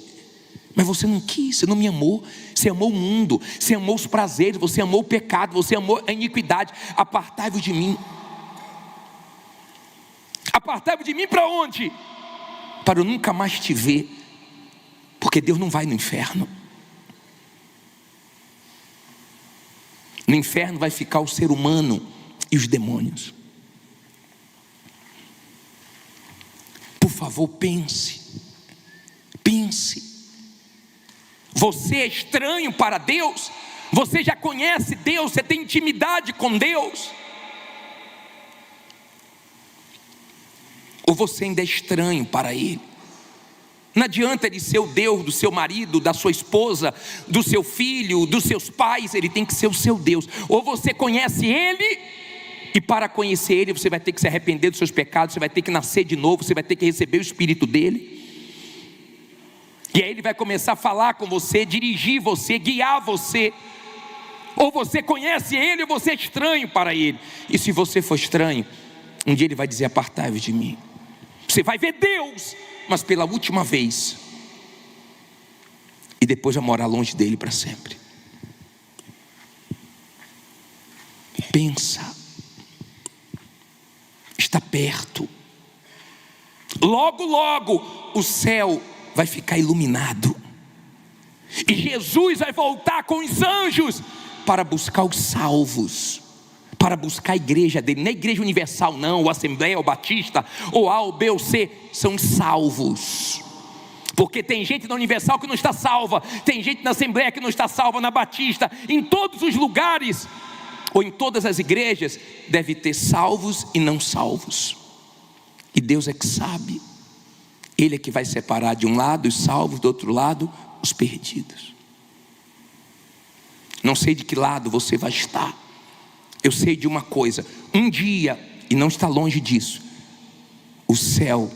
mas você não quis, você não me amou. Você amou o mundo, você amou os prazeres, você amou o pecado, você amou a iniquidade. Apartai-vos de mim. Apartai-vos de mim para onde? Para eu nunca mais te ver. Porque Deus não vai no inferno. No inferno vai ficar o ser humano e os demônios. Por favor, pense. Você é estranho para Deus? Você já conhece Deus? Você tem intimidade com Deus? Ou você ainda é estranho para Ele? Não adianta Ele ser o Deus do seu marido, da sua esposa, do seu filho, dos seus pais. Ele tem que ser o seu Deus. Ou você conhece Ele, e para conhecer Ele você vai ter que se arrepender dos seus pecados, você vai ter que nascer de novo, você vai ter que receber o Espírito dEle. E aí Ele vai começar a falar com você, dirigir você, guiar você. Ou você conhece Ele, ou você é estranho para Ele. E se você for estranho, um dia Ele vai dizer: apartai-vos de mim. Você vai ver Deus, mas pela última vez, e depois vai morar longe dele para sempre. Pensa, está perto. Logo, logo o céu vai ficar iluminado, e Jesus vai voltar com os anjos para buscar os salvos, para buscar a igreja dele. Não é a igreja universal não, ou Assembleia, ou Batista, ou A, ou B, ou C. São salvos. Porque tem gente na Universal que não está salva, tem gente na Assembleia que não está salva, na Batista. Em todos os lugares, ou em todas as igrejas, deve ter salvos e não salvos. E Deus é que sabe. Ele é que vai separar de um lado os salvos, do outro lado os perdidos. Não sei de que lado você vai estar. eu sei de uma coisa: um dia, e não está longe disso, o céu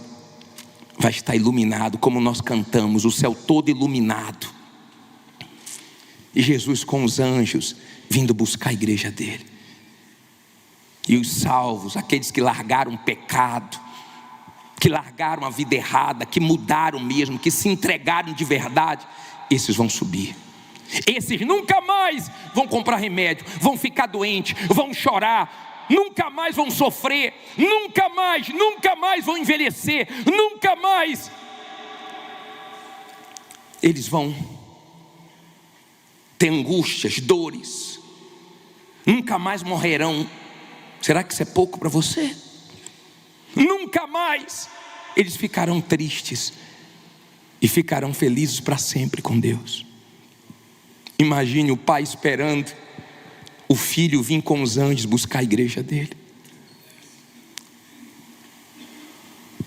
vai estar iluminado, como nós cantamos, o céu todo iluminado, e Jesus com os anjos vindo buscar a igreja dele. E os salvos, aqueles que largaram o pecado, que largaram a vida errada, que mudaram mesmo, que se entregaram de verdade, esses vão subir. Esses nunca mais vão comprar remédio, vão ficar doentes, vão chorar, nunca mais vão sofrer, nunca mais vão envelhecer, nunca mais. Eles vão ter angústias, dores, nunca mais morrerão. Será que isso é pouco para você? Nunca mais eles ficarão tristes e ficarão felizes para sempre com Deus. Imagine o pai esperando o filho vir com os anjos buscar a igreja dele.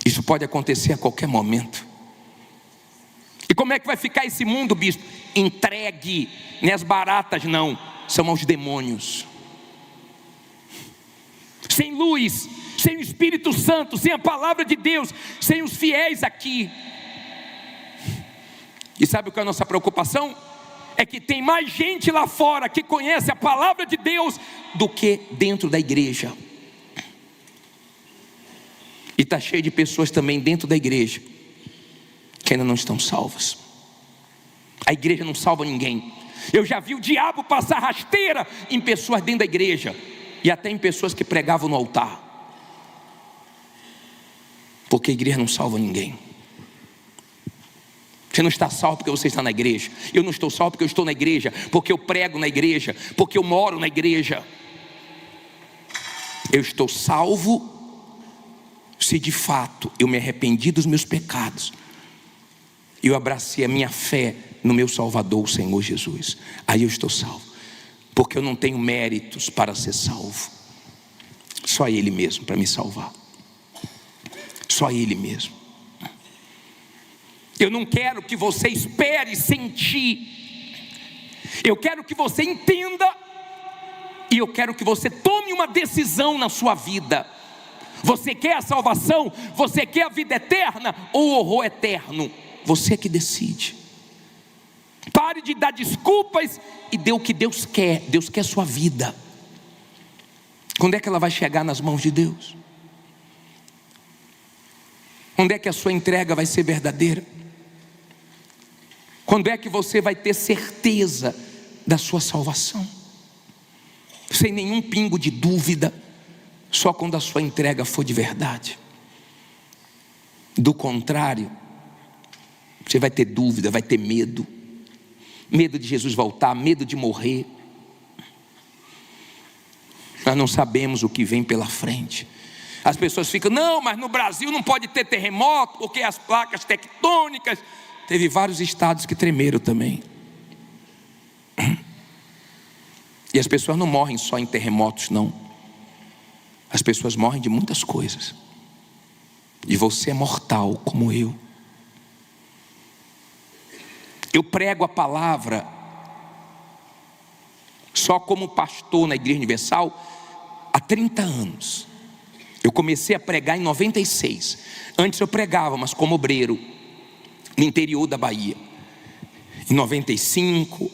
Isso pode acontecer a qualquer momento. E como é que vai ficar esse mundo, bispo? Entregue, nem as baratas não, são aos demônios. Sem luz, sem o Espírito Santo, sem a palavra de Deus, sem os fiéis aqui. E sabe o que é a nossa preocupação? É que tem mais gente lá fora que conhece a palavra de Deus do que dentro da igreja. E está cheio de pessoas também dentro da igreja que ainda não estão salvas. A igreja não salva ninguém. Eu já vi o diabo passar rasteira em pessoas dentro da igreja, e até em pessoas que pregavam no altar. Porque a igreja não salva ninguém. Você não está salvo porque você está na igreja. Eu não estou salvo porque eu estou na igreja, porque eu prego na igreja, porque eu moro na igreja. Eu estou salvo se de fato eu me arrependi dos meus pecados e eu abracei a minha fé no meu Salvador, o Senhor Jesus. Aí eu estou salvo, porque eu não tenho méritos para ser salvo. Só Ele mesmo para me salvar. Só Ele mesmo. Eu não quero que você espere sentir. Eu quero que você entenda. E eu quero que você tome uma decisão na sua vida. Você quer a salvação? Você quer a vida eterna? Ou o horror eterno? Você que decide. Pare de dar desculpas e dê o que Deus quer. Deus quer a sua vida. Quando é que ela vai chegar nas mãos de Deus? Quando é que a sua entrega vai ser verdadeira? Quando é que você vai ter certeza da sua salvação? Sem nenhum pingo de dúvida, só quando a sua entrega for de verdade. Do contrário, você vai ter dúvida, vai ter medo. Medo de Jesus voltar, medo de morrer. Nós não sabemos o que vem pela frente. As pessoas ficam, não, mas no Brasil não pode ter terremoto, porque as placas tectônicas. Teve vários estados que tremeram também. E as pessoas não morrem só em terremotos, não. As pessoas morrem de muitas coisas. E você é mortal como eu. Eu prego a palavra só como pastor na Igreja Universal há 30 anos. Eu comecei a pregar em 96. Antes eu pregava, mas como obreiro, no interior da Bahia. Em 95,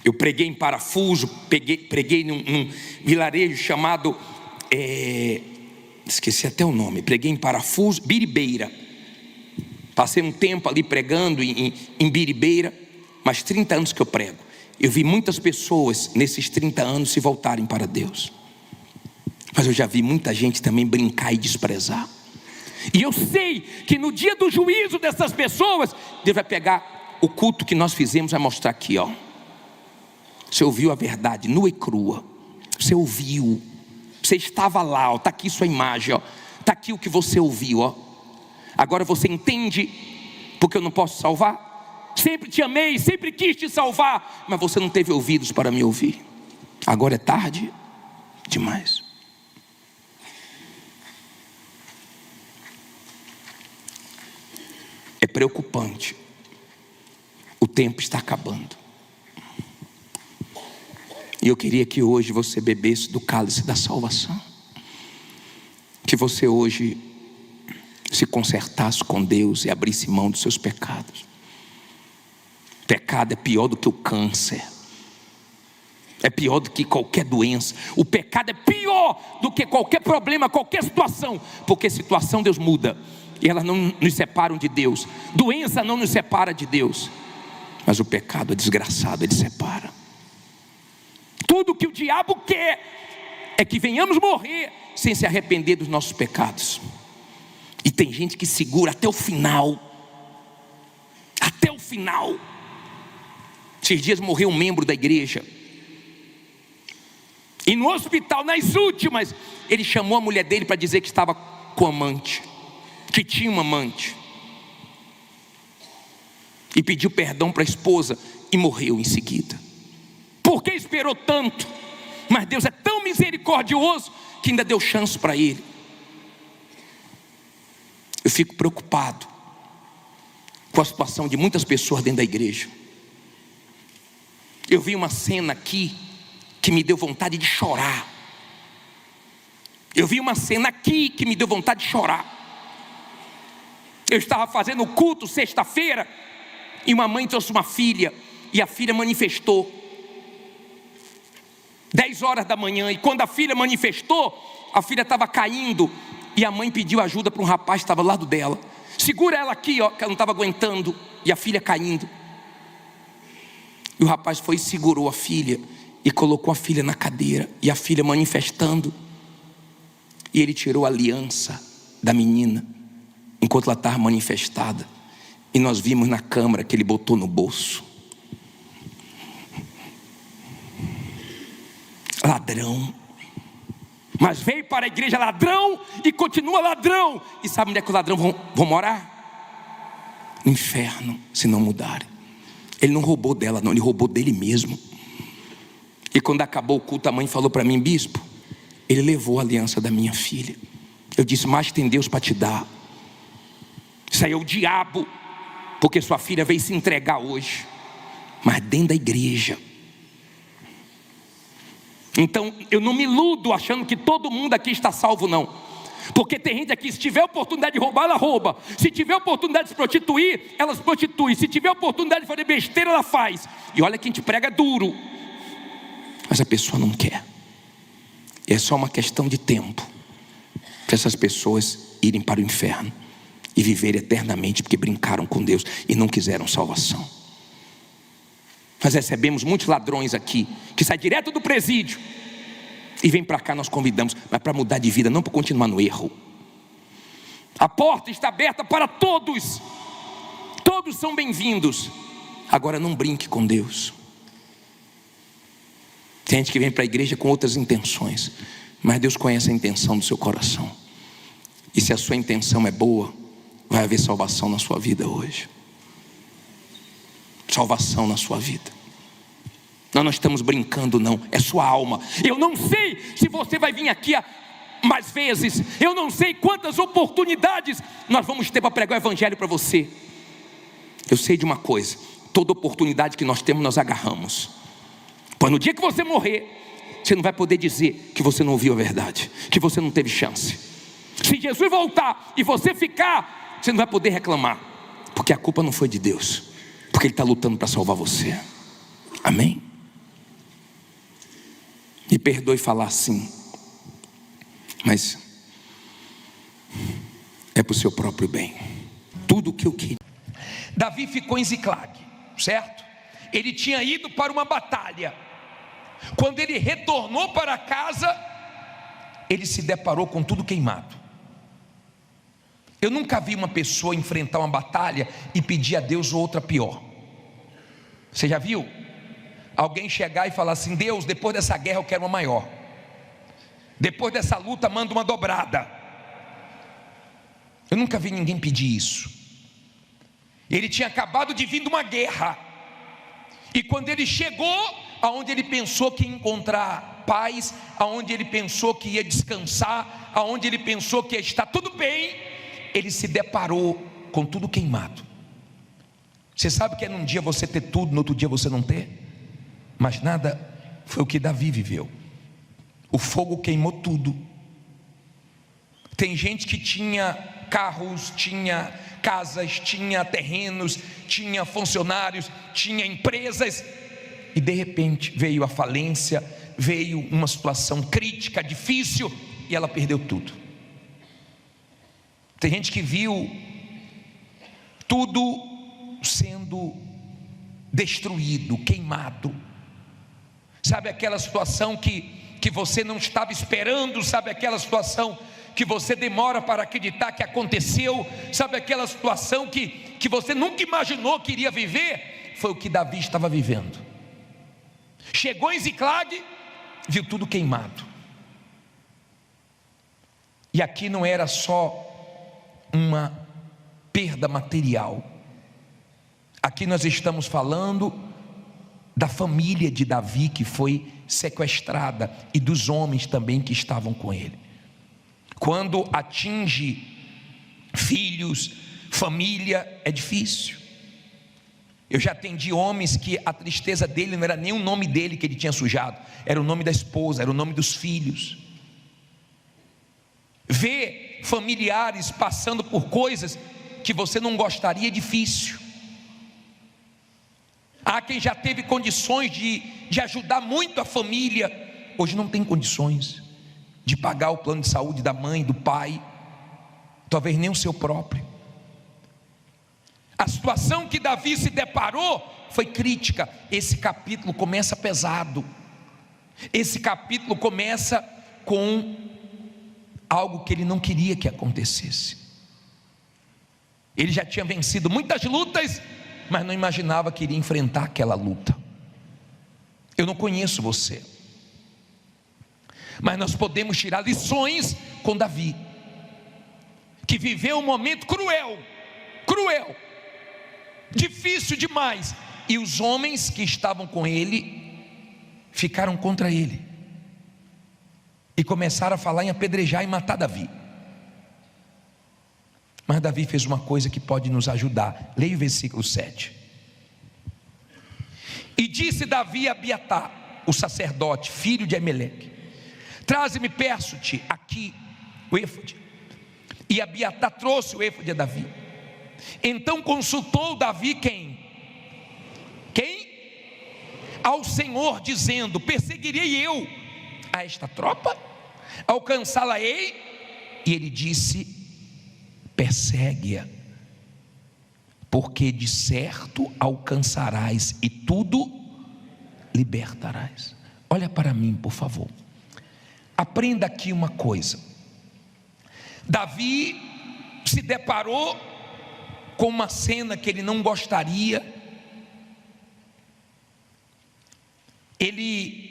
eu preguei em Parafuso, preguei num vilarejo chamado, esqueci até o nome, preguei em Parafuso, Biribeira. Passei um tempo ali pregando em Biribeira, mas 30 anos que eu prego. Eu vi muitas pessoas nesses 30 anos se voltarem para Deus. Mas eu já vi muita gente também brincar e desprezar. E eu sei que no dia do juízo dessas pessoas, Deus vai pegar o culto que nós fizemos, vai mostrar aqui, ó. Você ouviu a verdade nua e crua. Você ouviu. Você estava lá, ó. Está aqui sua imagem, ó. Está aqui o que você ouviu, ó. Agora você entende porque eu não posso salvar? Sempre te amei, sempre quis te salvar, mas você não teve ouvidos para me ouvir. Agora é tarde demais. É preocupante. O tempo está acabando. E eu queria que hoje você bebesse do cálice da salvação. Que você hoje se consertasse com Deus e abrisse mão dos seus pecados. Pecado é pior do que o câncer. É pior do que qualquer doença. O pecado é pior do que qualquer problema, qualquer situação. Porque situação Deus muda, e elas não nos separam de Deus. Doença não nos separa de Deus. Mas o pecado é desgraçado, ele separa. Tudo que o diabo quer é que venhamos morrer sem se arrepender dos nossos pecados. E tem gente que segura até o final. Até o final. Esses dias morreu um membro da igreja. E no hospital, nas últimas, ele chamou a mulher dele para dizer que estava com amante, que tinha uma amante. E pediu perdão para a esposa e morreu em seguida. Por que esperou tanto? Mas Deus é tão misericordioso que ainda deu chance para ele. Eu fico preocupado com a situação de muitas pessoas dentro da igreja. Eu vi uma cena aqui que me deu vontade de chorar. Eu vi uma cena aqui que me deu vontade de chorar. Eu estava fazendo o culto sexta-feira e uma mãe trouxe uma filha, e a filha manifestou 10 horas da manhã, e quando a filha manifestou, a filha estava caindo, e a mãe pediu ajuda para um rapaz que estava ao lado dela. Segura ela aqui, ó, que ela não estava aguentando, e a filha caindo. E o rapaz foi e segurou a filha, e colocou a filha na cadeira, e a filha manifestando. E ele tirou a aliança da menina, enquanto ela estava manifestada. E nós vimos na câmera que ele botou no bolso. Ladrão. Mas veio para a igreja ladrão e continua ladrão. E sabe onde é que os ladrões vão morar? No inferno, se não mudarem. Ele não roubou dela não, ele roubou dele mesmo. E quando acabou o culto, a mãe falou para mim: bispo, ele levou a aliança da minha filha. Eu disse: mas tem Deus para te dar. Isso aí é o diabo, porque sua filha veio se entregar hoje, mas dentro da igreja. Então eu não me iludo achando que todo mundo aqui está salvo, não. Porque tem gente aqui, se tiver oportunidade de roubar, ela rouba. Se tiver oportunidade de se prostituir, ela se prostitui. Se tiver oportunidade de fazer besteira, ela faz. E olha que a gente prega duro, mas a pessoa não quer. É só uma questão de tempo para essas pessoas irem para o inferno e viver eternamente, porque brincaram com Deus e não quiseram salvação. Nós recebemos muitos ladrões aqui, que saem direto do presídio e vem para cá, nós convidamos, mas para mudar de vida, não para continuar no erro. A porta está aberta para todos. Todos são bem-vindos. Agora não brinque com Deus. Tem gente que vem para a igreja com outras intenções, mas Deus conhece a intenção do seu coração. E se a sua intenção é boa, vai haver salvação na sua vida hoje. Salvação na sua vida. Nós não estamos brincando não, é sua alma. Eu não sei se você vai vir aqui mais vezes. Eu não sei quantas oportunidades nós vamos ter para pregar o evangelho para você. Eu sei de uma coisa: toda oportunidade que nós temos, nós agarramos. Pois no dia que você morrer, você não vai poder dizer que você não ouviu a verdade, que você não teve chance. Se Jesus voltar e você ficar, você não vai poder reclamar, porque a culpa não foi de Deus, porque Ele está lutando para salvar você. Amém? Me perdoe falar assim, mas é para o seu próprio bem. Tudo o que eu queria. Davi ficou em Ziclag, certo? Ele tinha ido para uma batalha. Quando ele retornou para casa, ele se deparou com tudo queimado. Eu nunca vi uma pessoa enfrentar uma batalha e pedir a Deus outra pior. Você já viu? Alguém chegar e falar assim: Deus, depois dessa guerra eu quero uma maior. Depois dessa luta manda uma dobrada. Eu nunca vi ninguém pedir isso. Ele tinha acabado de vir de uma guerra. E quando ele chegou aonde ele pensou que ia encontrar paz, aonde ele pensou que ia descansar, aonde ele pensou que ia estar tudo bem, ele se deparou com tudo queimado. Você sabe que é num dia você ter tudo, no outro dia você não ter? Mas nada Foi o que Davi viveu. O fogo queimou tudo. Tem gente que tinha carros, tinha casas, tinha terrenos, tinha funcionários, tinha empresas, e de repente veio a falência, veio uma situação crítica, difícil, e ela perdeu tudo. Tem gente que viu tudo sendo destruído, queimado. Sabe aquela situação que você não estava esperando? Sabe aquela situação que você demora para acreditar que aconteceu? Sabe aquela situação que você nunca imaginou que iria viver? Foi o que Davi estava vivendo. Chegou em Ziclag, viu tudo queimado. E aqui não era só uma perda material. Aqui nós estamos falando da família de Davi que foi sequestrada e dos homens também que estavam com ele. Quando atinge filhos, família, é difícil. Eu já atendi homens que a tristeza dele não era nem o nome dele que ele tinha sujado, era o nome da esposa, era o nome dos filhos. Ver familiares passando por coisas que você não gostaria é difícil. Há quem já teve condições de ajudar muito a família, hoje não tem condições de pagar o plano de saúde da mãe, do pai, talvez nem o seu próprio. A situação que Davi se deparou foi crítica. Esse capítulo começa pesado. Esse capítulo começa com algo que ele não queria que acontecesse. Ele já tinha vencido muitas lutas, mas não imaginava que iria enfrentar aquela luta. Eu não conheço você, mas nós podemos tirar lições com Davi, que viveu um momento cruel, difícil demais, e os homens que estavam com ele ficaram contra ele e começaram a falar em apedrejar e matar Davi. Mas Davi fez uma coisa que pode nos ajudar. Leia o versículo 7. E disse Davi a Abiatar, o sacerdote, filho de Ameleque: traze-me, peço-te, aqui o éfode. E Abiatar trouxe o éfode a Davi. Então consultou Davi quem? Ao Senhor, dizendo: perseguirei eu a esta tropa? Alcançá-la-ei? E ele disse: persegue-a, porque de certo alcançarás e tudo libertarás. Olha para mim, por favor. Aprenda aqui uma coisa. Davi se deparou com uma cena que ele não gostaria. Ele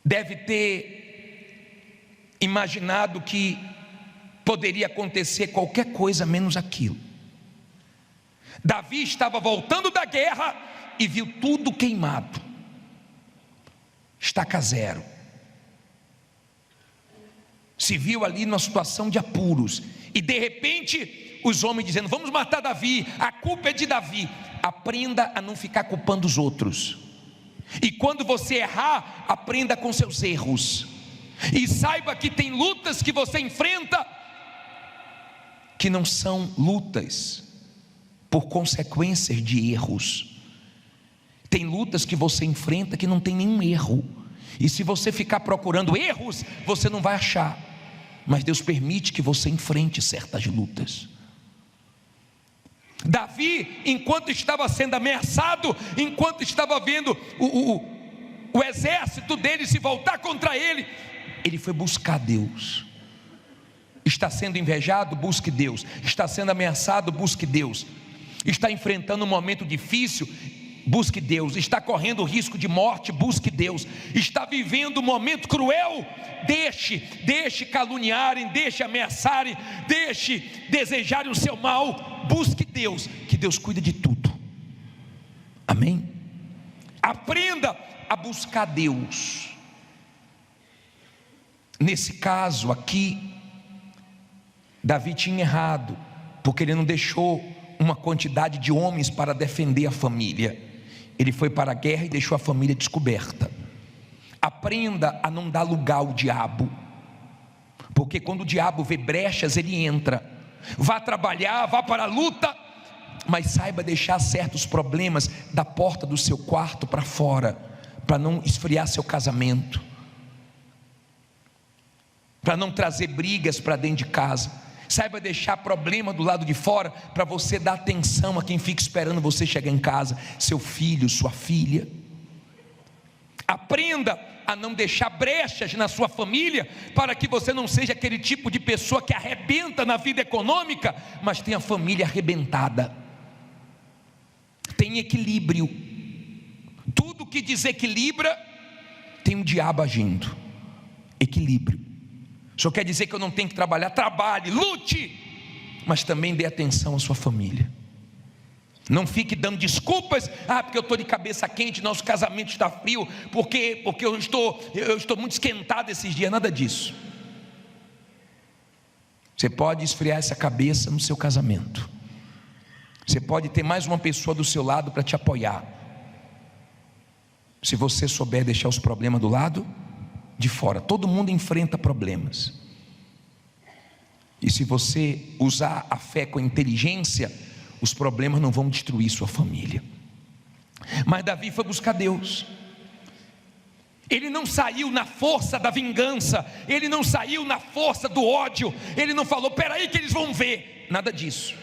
deve ter imaginado que poderia acontecer qualquer coisa menos aquilo. Davi estava voltando da guerra e viu tudo queimado, estaca zero. Se viu ali numa situação de apuros, e de repente os homens dizendo: vamos matar Davi, a culpa é de Davi. Aprenda a não ficar culpando os outros, e quando você errar, aprenda com seus erros, e saiba que tem lutas que você enfrenta que não são lutas por consequências de erros. Tem lutas que você enfrenta que não tem nenhum erro, e se você ficar procurando erros, você não vai achar. Mas Deus permite que você enfrente certas lutas. Davi, enquanto estava sendo ameaçado, enquanto estava vendo o exército dele se voltar contra ele, ele foi buscar Deus. Está sendo invejado? Busque Deus. Está sendo ameaçado? Busque Deus. Está enfrentando um momento difícil? Busque Deus. Está correndo risco de morte? Busque Deus. Está vivendo um momento cruel? Deixe caluniarem, deixe ameaçarem, deixe desejarem o seu mal. Busque Deus, que Deus cuida de tudo. Amém? Aprenda a buscar Deus. Nesse caso aqui, Davi tinha errado, porque ele não deixou uma quantidade de homens para defender a família. Ele foi para a guerra e deixou a família descoberta. Aprenda a não dar lugar ao diabo, porque quando o diabo vê brechas, ele entra. Vá trabalhar, vá para a luta, mas saiba deixar certos problemas da porta do seu quarto para fora, para não esfriar seu casamento, para não trazer brigas para dentro de casa. Saiba deixar problema do lado de fora, para você dar atenção a quem fica esperando você chegar em casa, seu filho, sua filha. Aprenda a não deixar brechas na sua família, para que você não seja aquele tipo de pessoa que arrebenta na vida econômica, mas tem a família arrebentada. Tem equilíbrio. Tudo que desequilibra tem um diabo agindo. Equilíbrio. O senhor quer dizer que eu não tenho que trabalhar? Trabalhe, lute, mas também dê atenção à sua família. Não fique dando desculpas, porque eu estou de cabeça quente, nosso casamento está frio, porque eu estou muito esquentado esses dias. Nada disso. Você pode esfriar essa cabeça no seu casamento. Você pode ter mais uma pessoa do seu lado para te apoiar, se você souber deixar os problemas do lado de fora. Todo mundo enfrenta problemas, e se você usar a fé com inteligência, os problemas não vão destruir sua família. Mas Davi foi buscar Deus. Ele não saiu na força da vingança, ele não saiu na força do ódio, ele não falou, peraí que eles vão ver, nada disso.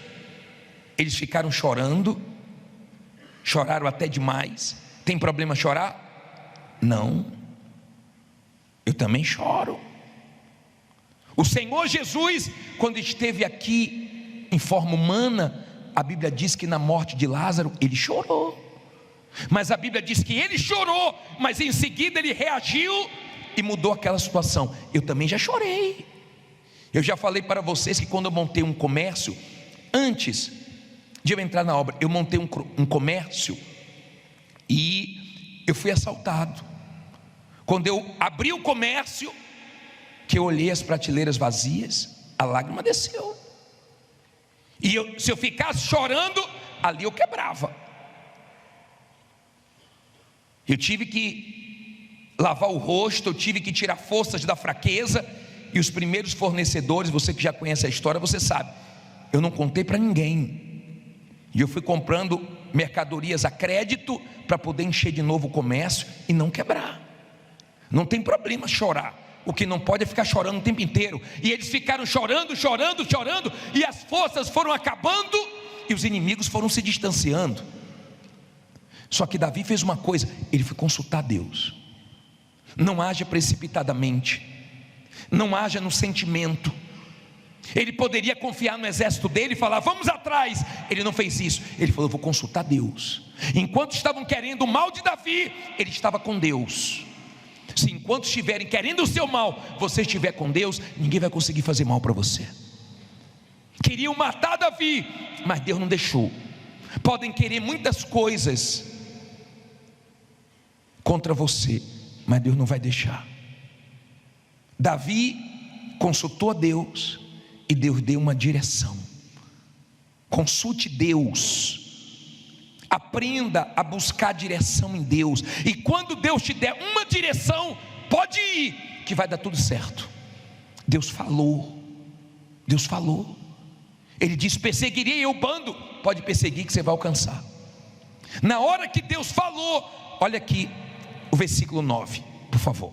Eles ficaram chorando, choraram até demais. Tem problema chorar? Não, eu também choro. O Senhor Jesus, quando esteve aqui em forma humana, a Bíblia diz que na morte de Lázaro ele chorou, mas a Bíblia diz que ele chorou, mas em seguida ele reagiu e mudou aquela situação. Eu também já chorei. Eu já falei para vocês que quando eu montei um comércio, antes de eu entrar na obra, eu montei um comércio e eu fui assaltado. Quando eu abri o comércio, que eu olhei as prateleiras vazias, a lágrima desceu. E se eu ficasse chorando, ali eu quebrava. Eu tive que lavar o rosto, eu tive que tirar forças da fraqueza. E os primeiros fornecedores, você que já conhece a história, você sabe, eu não contei para ninguém. E eu fui comprando mercadorias a crédito, para poder encher de novo o comércio e não quebrar. Não tem problema chorar. O que não pode é ficar chorando o tempo inteiro. E eles ficaram chorando, e as forças foram acabando, e os inimigos foram se distanciando. Só que Davi fez uma coisa, ele foi consultar Deus. Não haja precipitadamente, não haja no sentimento. Ele poderia confiar no exército dele e falar, vamos atrás. Ele não fez isso, ele falou, vou consultar Deus. Enquanto estavam querendo o mal de Davi, ele estava com Deus. Se enquanto estiverem querendo o seu mal, você estiver com Deus, ninguém vai conseguir fazer mal para você. Queriam matar Davi, mas Deus não deixou. Podem querer muitas coisas contra você, mas Deus não vai deixar. Davi consultou a Deus, e Deus deu uma direção. Consulte Deus. Aprenda a buscar direção em Deus. E quando Deus te der uma direção, pode ir, que vai dar tudo certo. Deus falou. Deus falou. Ele disse, perseguirei eu o bando. Pode perseguir que você vai alcançar. Na hora que Deus falou, olha aqui o versículo 9, por favor.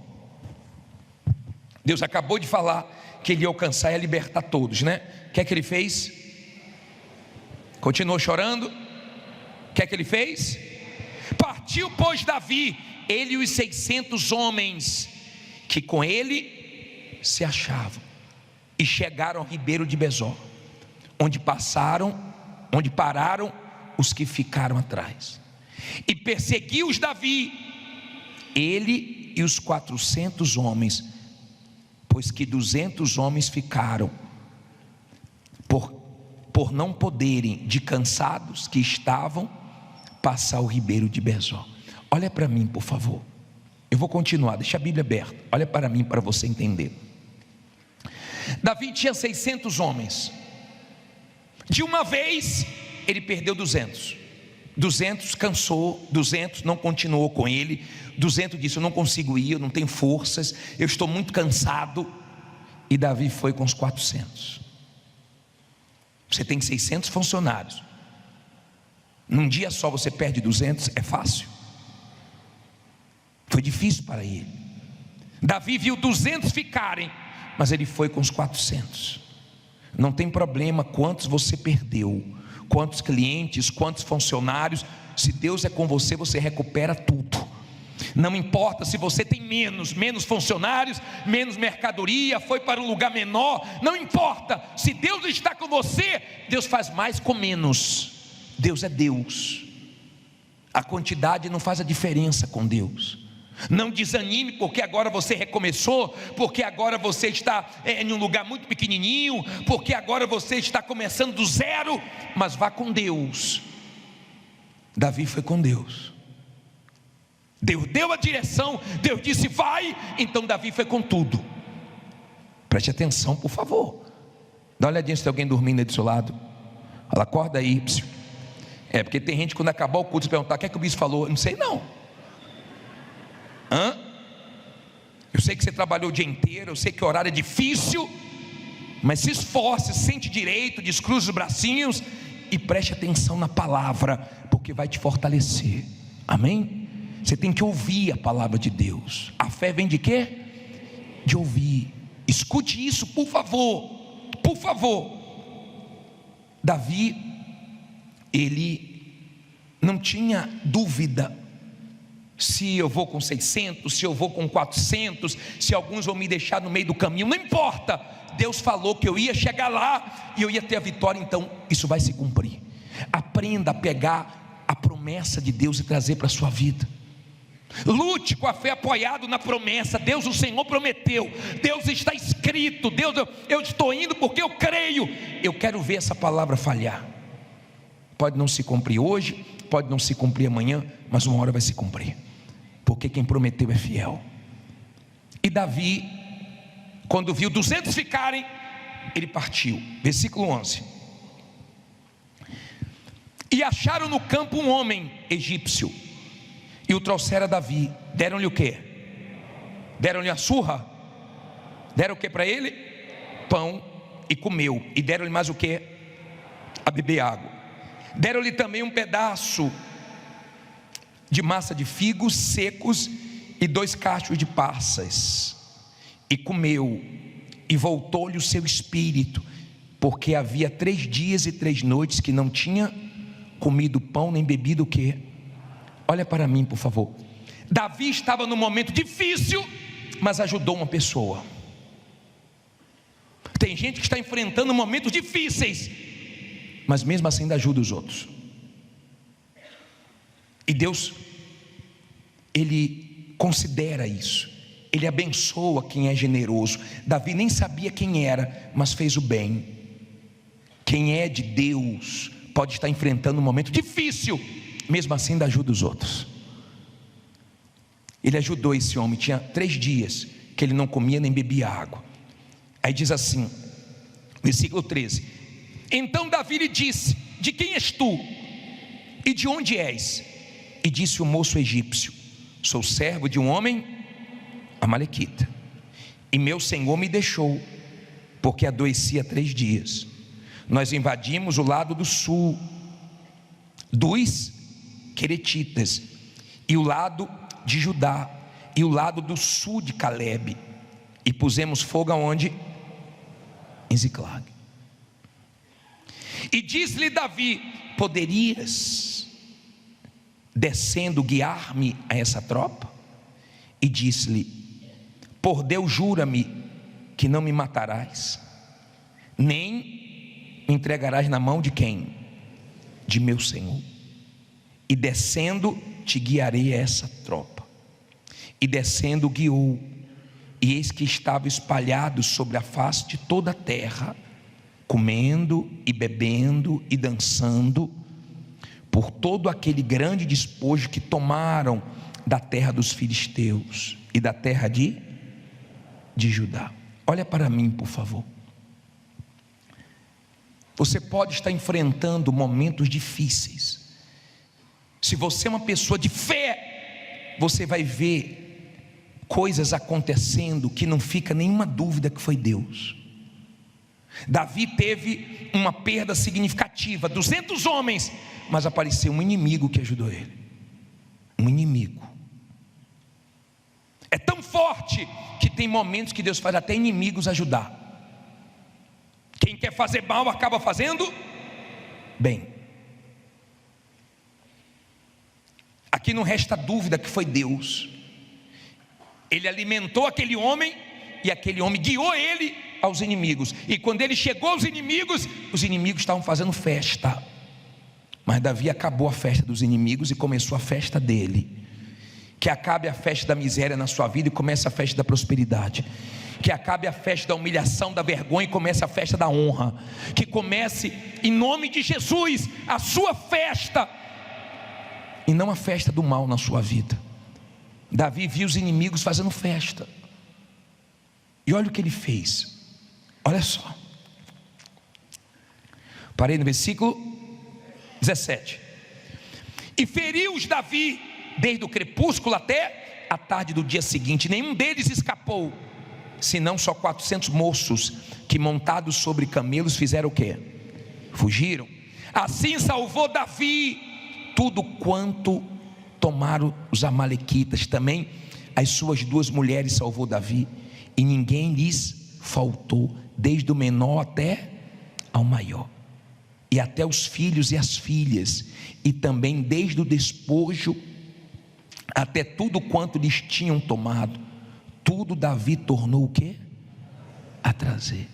Deus acabou de falar que ele ia alcançar e ia libertar todos, né? O que é que ele fez? Continuou chorando. O que é que ele fez? Partiu, pois, Davi, ele e os 600 homens que com ele se achavam, e chegaram ao ribeiro de Besor, onde pararam os que ficaram atrás. E perseguiu-os Davi, ele e os 400 homens, pois que 200 homens ficaram, por não poderem, de cansados que estavam, passar o ribeiro de Besor. Olha para mim, por favor. Eu vou continuar, deixa a Bíblia aberta. Olha para mim, para você entender. Davi tinha 600 homens. De uma vez, ele perdeu 200. 200 cansou, 200 não continuou com ele, 200 disse: eu não consigo ir, eu não tenho forças, eu estou muito cansado. E Davi foi com os 400. Você tem 600 funcionários, num dia só você perde 200, é fácil? Foi difícil para ele. Davi viu 200 ficarem, mas ele foi com os 400. Não tem problema quantos você perdeu, quantos clientes, quantos funcionários. Se Deus é com você, você recupera tudo. Não importa se você tem menos funcionários, menos mercadoria, foi para um lugar menor, não importa. Se Deus está com você, Deus faz mais com menos. Deus é Deus. A quantidade não faz a diferença com Deus. Não desanime porque agora você recomeçou, porque agora você está em um lugar muito pequenininho, porque agora você está começando do zero, mas vá com Deus. Davi foi com Deus. Deus deu a direção, Deus disse vai, então Davi foi com tudo. Preste atenção, por favor. Dá uma olhadinha se tem alguém dormindo aí do seu lado. Fala: acorda aí. Porque tem gente, quando acabar o culto, se perguntar: o que é que o bispo falou? Eu não sei não. Eu sei que você trabalhou o dia inteiro, eu sei que o horário é difícil, mas se esforce, sente direito, descruze os bracinhos e preste atenção na palavra, porque vai te fortalecer. Amém? Você tem que ouvir a palavra de Deus. A fé vem de quê? De ouvir. Escute isso, por favor. Por favor. Davi, ele não tinha dúvida se eu vou com 600, se eu vou com 400, se alguns vão me deixar no meio do caminho, não importa. Deus falou que eu ia chegar lá e eu ia ter a vitória, então isso vai se cumprir. Aprenda a pegar a promessa de Deus e trazer para a sua vida. Lute com a fé apoiado na promessa. Deus, o Senhor prometeu, Deus está escrito, Deus, eu estou indo porque eu creio. Eu quero ver essa palavra falhar. Pode não se cumprir hoje, pode não se cumprir amanhã, mas uma hora vai se cumprir, porque quem prometeu é fiel. E Davi, quando viu 200 ficarem, ele partiu. Versículo 11: e acharam no campo um homem egípcio, e o trouxeram a Davi. Deram-lhe o quê? Deram-lhe a surra? Deram o que para ele? Pão, e comeu. E deram-lhe mais o que? A beber água. Deram-lhe também um pedaço de massa de figos secos e 2 cachos de passas. E comeu, e voltou-lhe o seu espírito, porque havia 3 dias e 3 noites que não tinha comido pão nem bebido o quê? Olha para mim, por favor. Davi estava num momento difícil, mas ajudou uma pessoa. Tem gente que está enfrentando momentos difíceis, mas mesmo assim ainda ajuda os outros. E Deus, Ele considera isso. Ele abençoa quem é generoso. Davi nem sabia quem era, mas fez o bem. Quem é de Deus pode estar enfrentando um momento difícil, mesmo assim ainda ajuda os outros. Ele ajudou esse homem. Tinha 3 dias que ele não comia nem bebia água. Aí diz assim, versículo 13: então Davi lhe disse: de quem és tu? E de onde és? E disse o moço egípcio: sou servo de um homem amalequita, e meu senhor me deixou, porque adoecia 3 dias. Nós invadimos o lado do sul dos queretitas, e o lado de Judá, e o lado do sul de Calebe, e pusemos fogo aonde? Em Ziclag. E disse-lhe Davi: poderias descendo guiar-me a essa tropa? E disse-lhe: por Deus, jura-me que não me matarás, nem me entregarás na mão de quem? De meu senhor. E descendo te guiarei a essa tropa. E descendo guiou, e eis que estava espalhado sobre a face de toda a terra, comendo e bebendo e dançando, por todo aquele grande despojo que tomaram da terra dos filisteus e da terra de Judá. Olha para mim, por favor. Você pode estar enfrentando momentos difíceis, Se você é uma pessoa de fé, você vai ver coisas acontecendo que não fica nenhuma dúvida que foi Deus. Davi teve uma perda significativa, 200 homens, mas apareceu um inimigo que ajudou ele. Um inimigo. É tão forte que tem momentos que Deus faz até inimigos ajudar. Quem quer fazer mal acaba fazendo bem. Aqui não resta dúvida que foi Deus. Ele alimentou aquele homem e aquele homem guiou ele aos inimigos. E quando ele chegou aos inimigos, os inimigos estavam fazendo festa. Mas Davi acabou a festa dos inimigos e começou a festa dele. Que acabe a festa da miséria na sua vida e comece a festa da prosperidade. Que acabe a festa da humilhação, da vergonha e comece a festa da honra. Que comece em nome de Jesus a sua festa e não a festa do mal na sua vida. Davi viu os inimigos fazendo festa. E olha o que ele fez. Olha só. Parei no versículo 17. E feriu-os Davi desde o crepúsculo até a tarde do dia seguinte. Nenhum deles escapou, senão só 400 moços que, montados sobre camelos, fizeram o quê? Fugiram. Assim salvou Davi tudo quanto tomaram os amalequitas. Também as suas 2 mulheres salvou Davi, e ninguém lhes faltou, desde o menor até ao maior, e até os filhos e as filhas, e também desde o despojo até tudo quanto lhes tinham tomado. Tudo Davi tornou o quê? A trazer.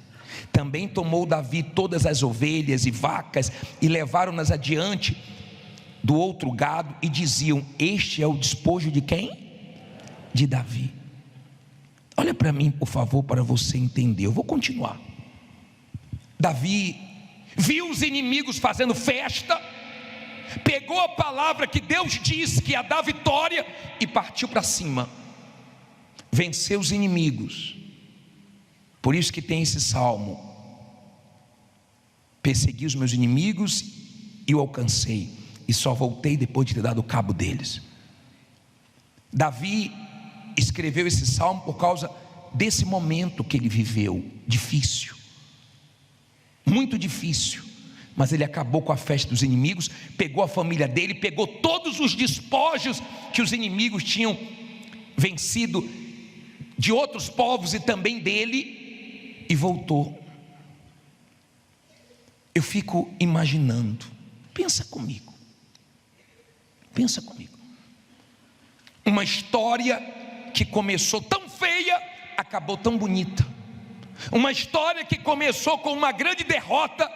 Também tomou Davi todas as ovelhas e vacas, e levaram-nas adiante do outro gado, e diziam: este é o despojo de quem? De Davi. Olha para mim, por favor, para você entender. Eu vou continuar. Davi viu os inimigos fazendo festa, pegou a palavra que Deus disse que ia dar vitória e partiu para cima. Venceu os inimigos. Por isso que tem esse salmo: persegui os meus inimigos e o alcancei, e só voltei depois de ter dado cabo deles. Davi escreveu esse salmo por causa desse momento que ele viveu, difícil, muito difícil. Mas ele acabou com a festa dos inimigos, pegou a família dele, pegou todos os despojos que os inimigos tinham vencido de outros povos e também dele, e voltou. Eu fico imaginando, pensa comigo, uma história que começou tão feia, acabou tão bonita. Uma história que começou com uma grande derrota,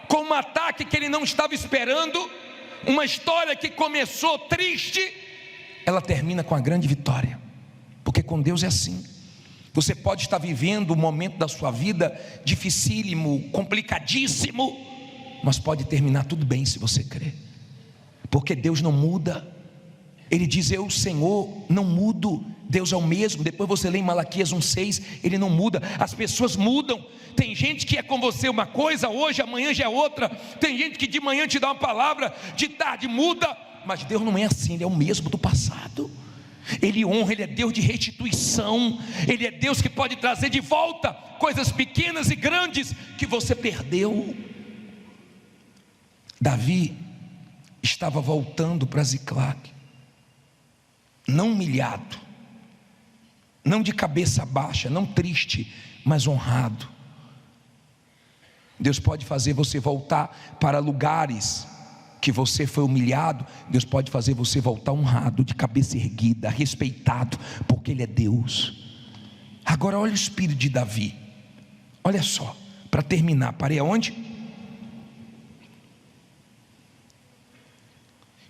com um ataque que ele não estava esperando. Uma história que começou triste, ela termina com a grande vitória. Porque com Deus é assim. Você pode estar vivendo um momento da sua vida dificílimo, complicadíssimo, mas pode terminar tudo bem se você crer. Porque Deus não muda. Ele diz: eu, Senhor, não mudo. Deus é o mesmo. Depois você lê em Malaquias 1,6, ele não muda. As pessoas mudam. Tem gente que é com você uma coisa hoje, amanhã já é outra. Tem gente que de manhã te dá uma palavra, de tarde muda. Mas Deus não é assim, Ele é o mesmo do passado. Ele honra, Ele é Deus de restituição. Ele é Deus que pode trazer de volta coisas pequenas e grandes que você perdeu. Davi estava voltando para Ziclague, não humilhado, não de cabeça baixa, não triste, mas honrado. Deus pode fazer você voltar para lugares que você foi humilhado. Deus pode fazer você voltar honrado, de cabeça erguida, respeitado, porque Ele é Deus. Agora olha o espírito de Davi. Olha só, para terminar, parei aonde?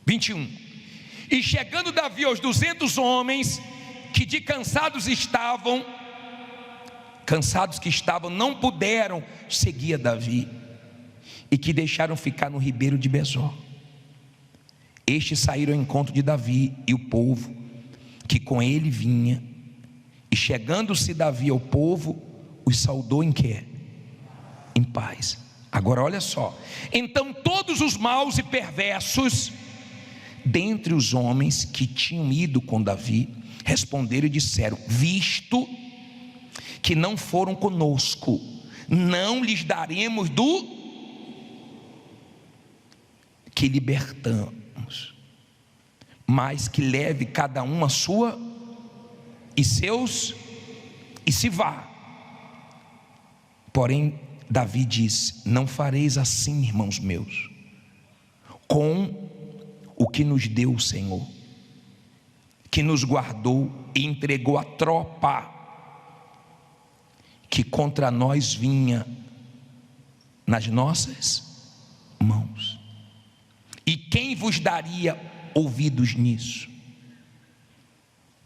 21. E chegando Davi aos 200 homens, que de cansados que estavam, não puderam seguir a Davi, e que deixaram ficar no ribeiro de Besor. Estes saíram ao encontro de Davi e o povo que com ele vinha, e chegando-se Davi ao povo, os saudou em quê? Em paz. Agora olha só: então todos os maus e perversos dentre os homens que tinham ido com Davi, responderam e disseram: visto que não foram conosco, não lhes daremos do que libertamos, mas que leve cada um a sua e seus, e se vá. Porém Davi disse: não fareis assim, irmãos meus, com o que nos deu o Senhor, que nos guardou e entregou a tropa que contra nós vinha nas nossas mãos. E quem vos daria ouvidos nisso?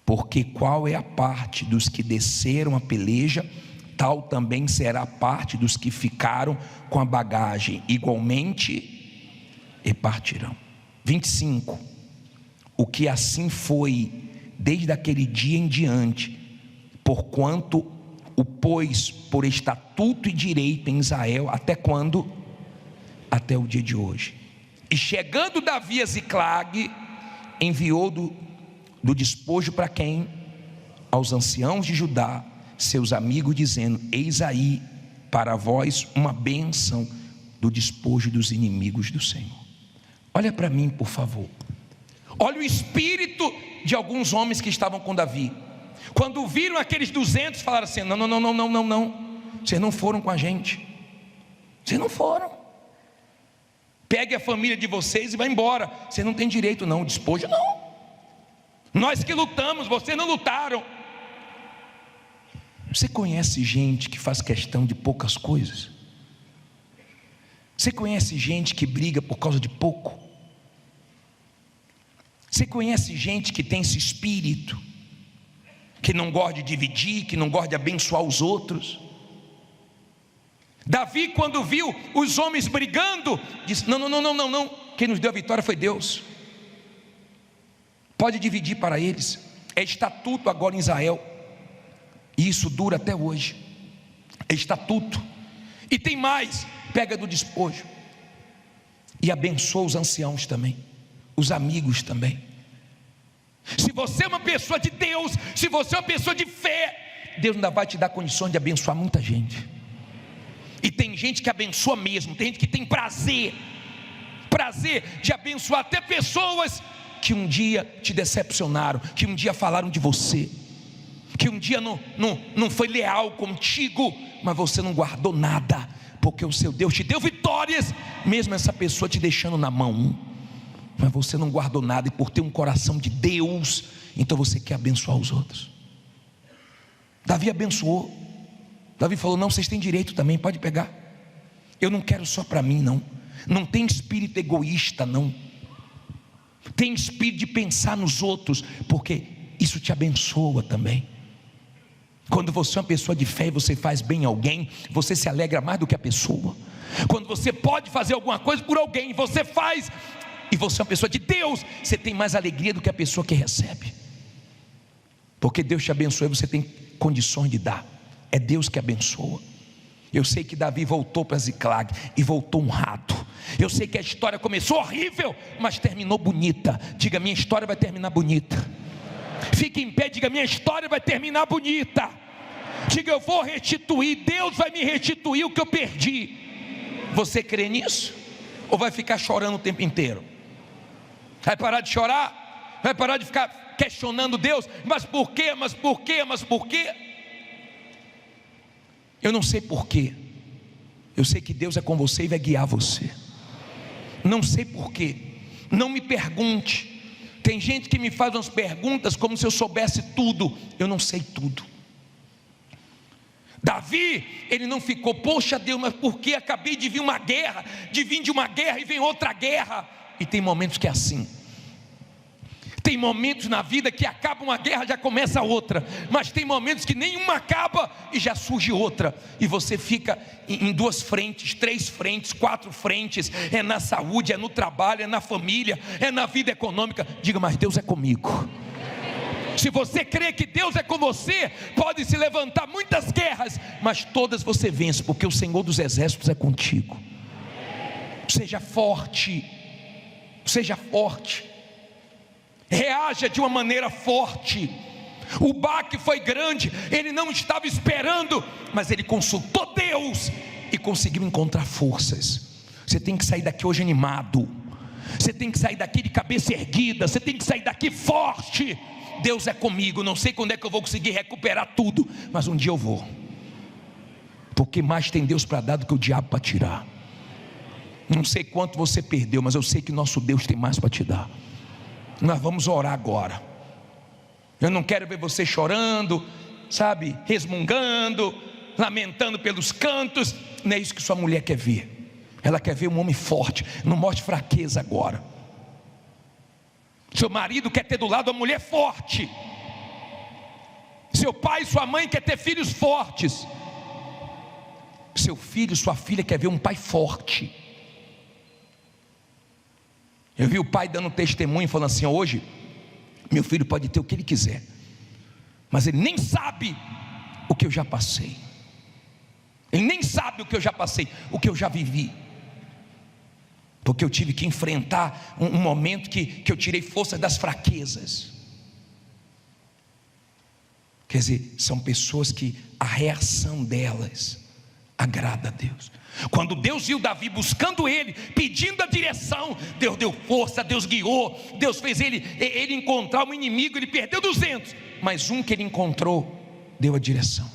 Porque qual é a parte dos que desceram a peleja, tal também será a parte dos que ficaram com a bagagem, igualmente repartirão. 25. O que assim foi desde aquele dia em diante, porquanto o pôs por estatuto e direito em Israel, até quando? Até o dia de hoje. E chegando Davi a Ziclag, enviou do despojo para quem? Aos anciãos de Judá, seus amigos, dizendo: eis aí para vós uma bênção do despojo dos inimigos do Senhor. Olha para mim, por favor. Olha o espírito de alguns homens que estavam com Davi. Quando viram aqueles 200, falaram assim: não, vocês não foram com a gente, vocês não foram. Pegue a família de vocês e vá embora. Vocês não têm direito não, despojo não. Nós que lutamos, vocês não lutaram. Você conhece gente que faz questão de poucas coisas? Você conhece gente que briga por causa de pouco? Você conhece gente que tem esse espírito, que não gosta de dividir, que não gosta de abençoar os outros? Davi, quando viu os homens brigando, disse: não, quem nos deu a vitória foi Deus. Pode dividir para eles. É estatuto agora em Israel, e isso dura até hoje. É estatuto. E tem mais: pega do despojo e abençoa os anciãos também, os amigos também. Se você é uma pessoa de Deus, se você é uma pessoa de fé, Deus ainda vai te dar condições de abençoar muita gente. E tem gente que abençoa mesmo, tem gente que tem prazer de abençoar até pessoas que um dia te decepcionaram, que um dia falaram de você, que um dia não foi leal contigo, mas você não guardou nada, porque o seu Deus te deu vitórias, mesmo essa pessoa te deixando na mão, mas você não guardou nada, e por ter um coração de Deus, então você quer abençoar os outros. Davi abençoou. Davi falou: não, vocês têm direito também, pode pegar. Eu não quero só para mim, não tem espírito egoísta, não tem espírito de pensar nos outros, porque isso te abençoa também. Quando você é uma pessoa de fé e você faz bem a alguém, você se alegra mais do que a pessoa. Quando você pode fazer alguma coisa por alguém, você faz, e você é uma pessoa de Deus, você tem mais alegria do que a pessoa que recebe, porque Deus te abençoa e você tem condições de dar. É Deus que abençoa. Eu sei que Davi voltou para Ziclag e voltou honrado. Eu sei que a história começou horrível, mas terminou bonita. Diga: minha história vai terminar bonita. Fique em pé, diga: minha história vai terminar bonita. Diga: eu vou restituir, Deus vai me restituir o que eu perdi. Você crê nisso? Ou vai ficar chorando o tempo inteiro? Vai parar de chorar? Vai parar de ficar questionando Deus? Mas por quê? Mas por quê? Mas por quê? Eu não sei porquê. Eu sei que Deus é com você e vai guiar você. Não sei porquê. Não me pergunte. Tem gente que me faz umas perguntas como se eu soubesse tudo. Eu não sei tudo. Davi, ele não ficou: poxa Deus, mas por que acabei de vir uma guerra, de uma guerra e vem outra guerra? E tem momentos que é assim. Tem momentos na vida que acaba uma guerra, já começa outra. Mas tem momentos que nenhuma acaba e já surge outra. E você fica em 2 frentes, 3 frentes, 4 frentes. É na saúde, é no trabalho, é na família, é na vida econômica. Diga: mas Deus é comigo. Se você crê que Deus é com você, pode se levantar muitas guerras, mas todas você vence, porque o Senhor dos Exércitos é contigo. Seja forte. Seja forte. reaja de uma maneira forte. O baque foi grande, ele não estava esperando, mas ele consultou Deus e conseguiu encontrar forças. Você tem que sair daqui hoje animado, você tem que sair daqui de cabeça erguida, você tem que sair daqui forte. Deus é comigo, não sei quando é que eu vou conseguir recuperar tudo, mas um dia eu vou, porque mais tem Deus para dar do que o diabo para tirar. Não sei quanto você perdeu, mas eu sei que nosso Deus tem mais para te dar. Nós vamos orar agora. Eu não quero ver você chorando, sabe, resmungando, lamentando pelos cantos. Não é isso que sua mulher quer ver. Ela quer ver um homem forte. Não mostre fraqueza agora. Seu marido quer ter do lado uma mulher forte. Seu pai e sua mãe quer ter filhos fortes. Seu filho, sua filha quer ver um pai forte. Eu vi o pai dando testemunho, falando assim: hoje meu filho pode ter o que ele quiser, mas ele nem sabe o que eu já passei. Ele nem sabe o que eu já passei, o que eu já vivi, porque eu tive que enfrentar um momento que eu tirei força das fraquezas. Quer dizer, são pessoas que a reação delas agrada a Deus. Quando Deus viu Davi buscando ele, pedindo a direção, Deus deu força, Deus guiou, Deus fez ele encontrar um inimigo. Ele perdeu 200, mas um que ele encontrou deu a direção.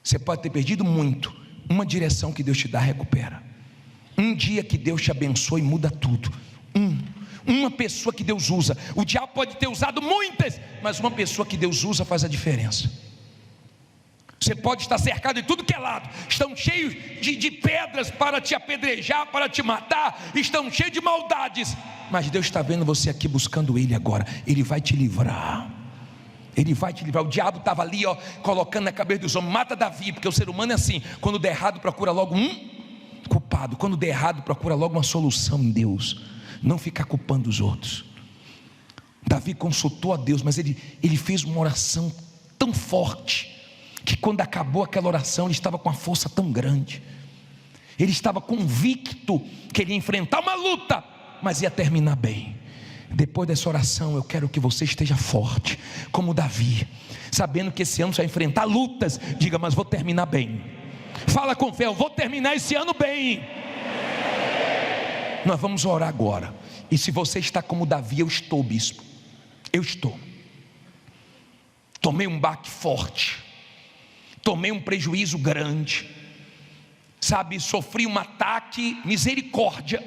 Você pode ter perdido muito, uma direção que Deus te dá recupera. Um dia que Deus te abençoa e muda tudo. Uma pessoa que Deus usa. O diabo pode ter usado muitas, mas uma pessoa que Deus usa faz a diferença. Você pode estar cercado de tudo que é lado, estão cheios de pedras para te apedrejar, para te matar, estão cheios de maldades, mas Deus está vendo você aqui buscando Ele agora. Ele vai te livrar, Ele vai te livrar. O diabo estava ali, colocando na cabeça dos homens: mata Davi, porque o ser humano é assim, quando der errado procura logo um culpado, quando der errado procura logo uma solução em Deus, não ficar culpando os outros. Davi consultou a Deus, mas ele fez uma oração tão forte, que quando acabou aquela oração, ele estava com uma força tão grande, ele estava convicto que ele ia enfrentar uma luta, mas ia terminar bem. Depois dessa oração, eu quero que você esteja forte, como Davi, sabendo que esse ano você vai enfrentar lutas. Diga: mas vou terminar bem. Fala com fé: eu vou terminar esse ano bem. Nós vamos orar agora. E se você está como Davi: eu estou, bispo, eu estou. Tomei um baque forte, tomei um prejuízo grande, sabe, sofri um ataque, misericórdia,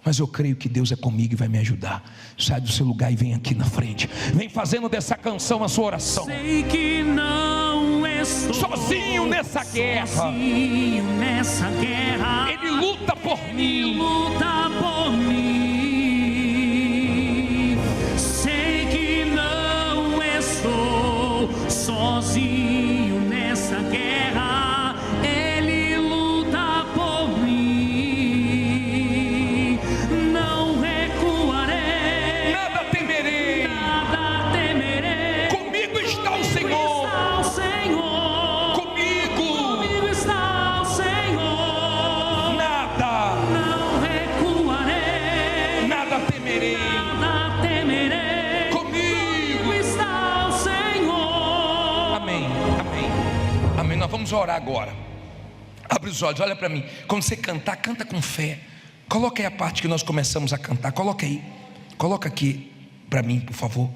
mas eu creio que Deus é comigo e vai me ajudar. Sai do seu lugar e vem aqui na frente, vem fazendo dessa canção a sua oração. Sei que não estou sozinho nessa guerra, Ele luta por mim, luta por mim. Sei que não estou sozinho nessa guerra, Ele luta por mim. Não recuarei, nada temerei, nada temerei. Comigo está o Senhor, comigo está o Senhor. Nada, não recuarei, nada temerei, nada temerei. Comigo está o Senhor. Amém, amém, amém. Nós vamos orar agora. Abre os olhos, olha para mim. Quando você cantar, canta com fé. Coloca aí a parte que nós começamos a cantar. Coloca aí, coloca aqui para mim, por favor,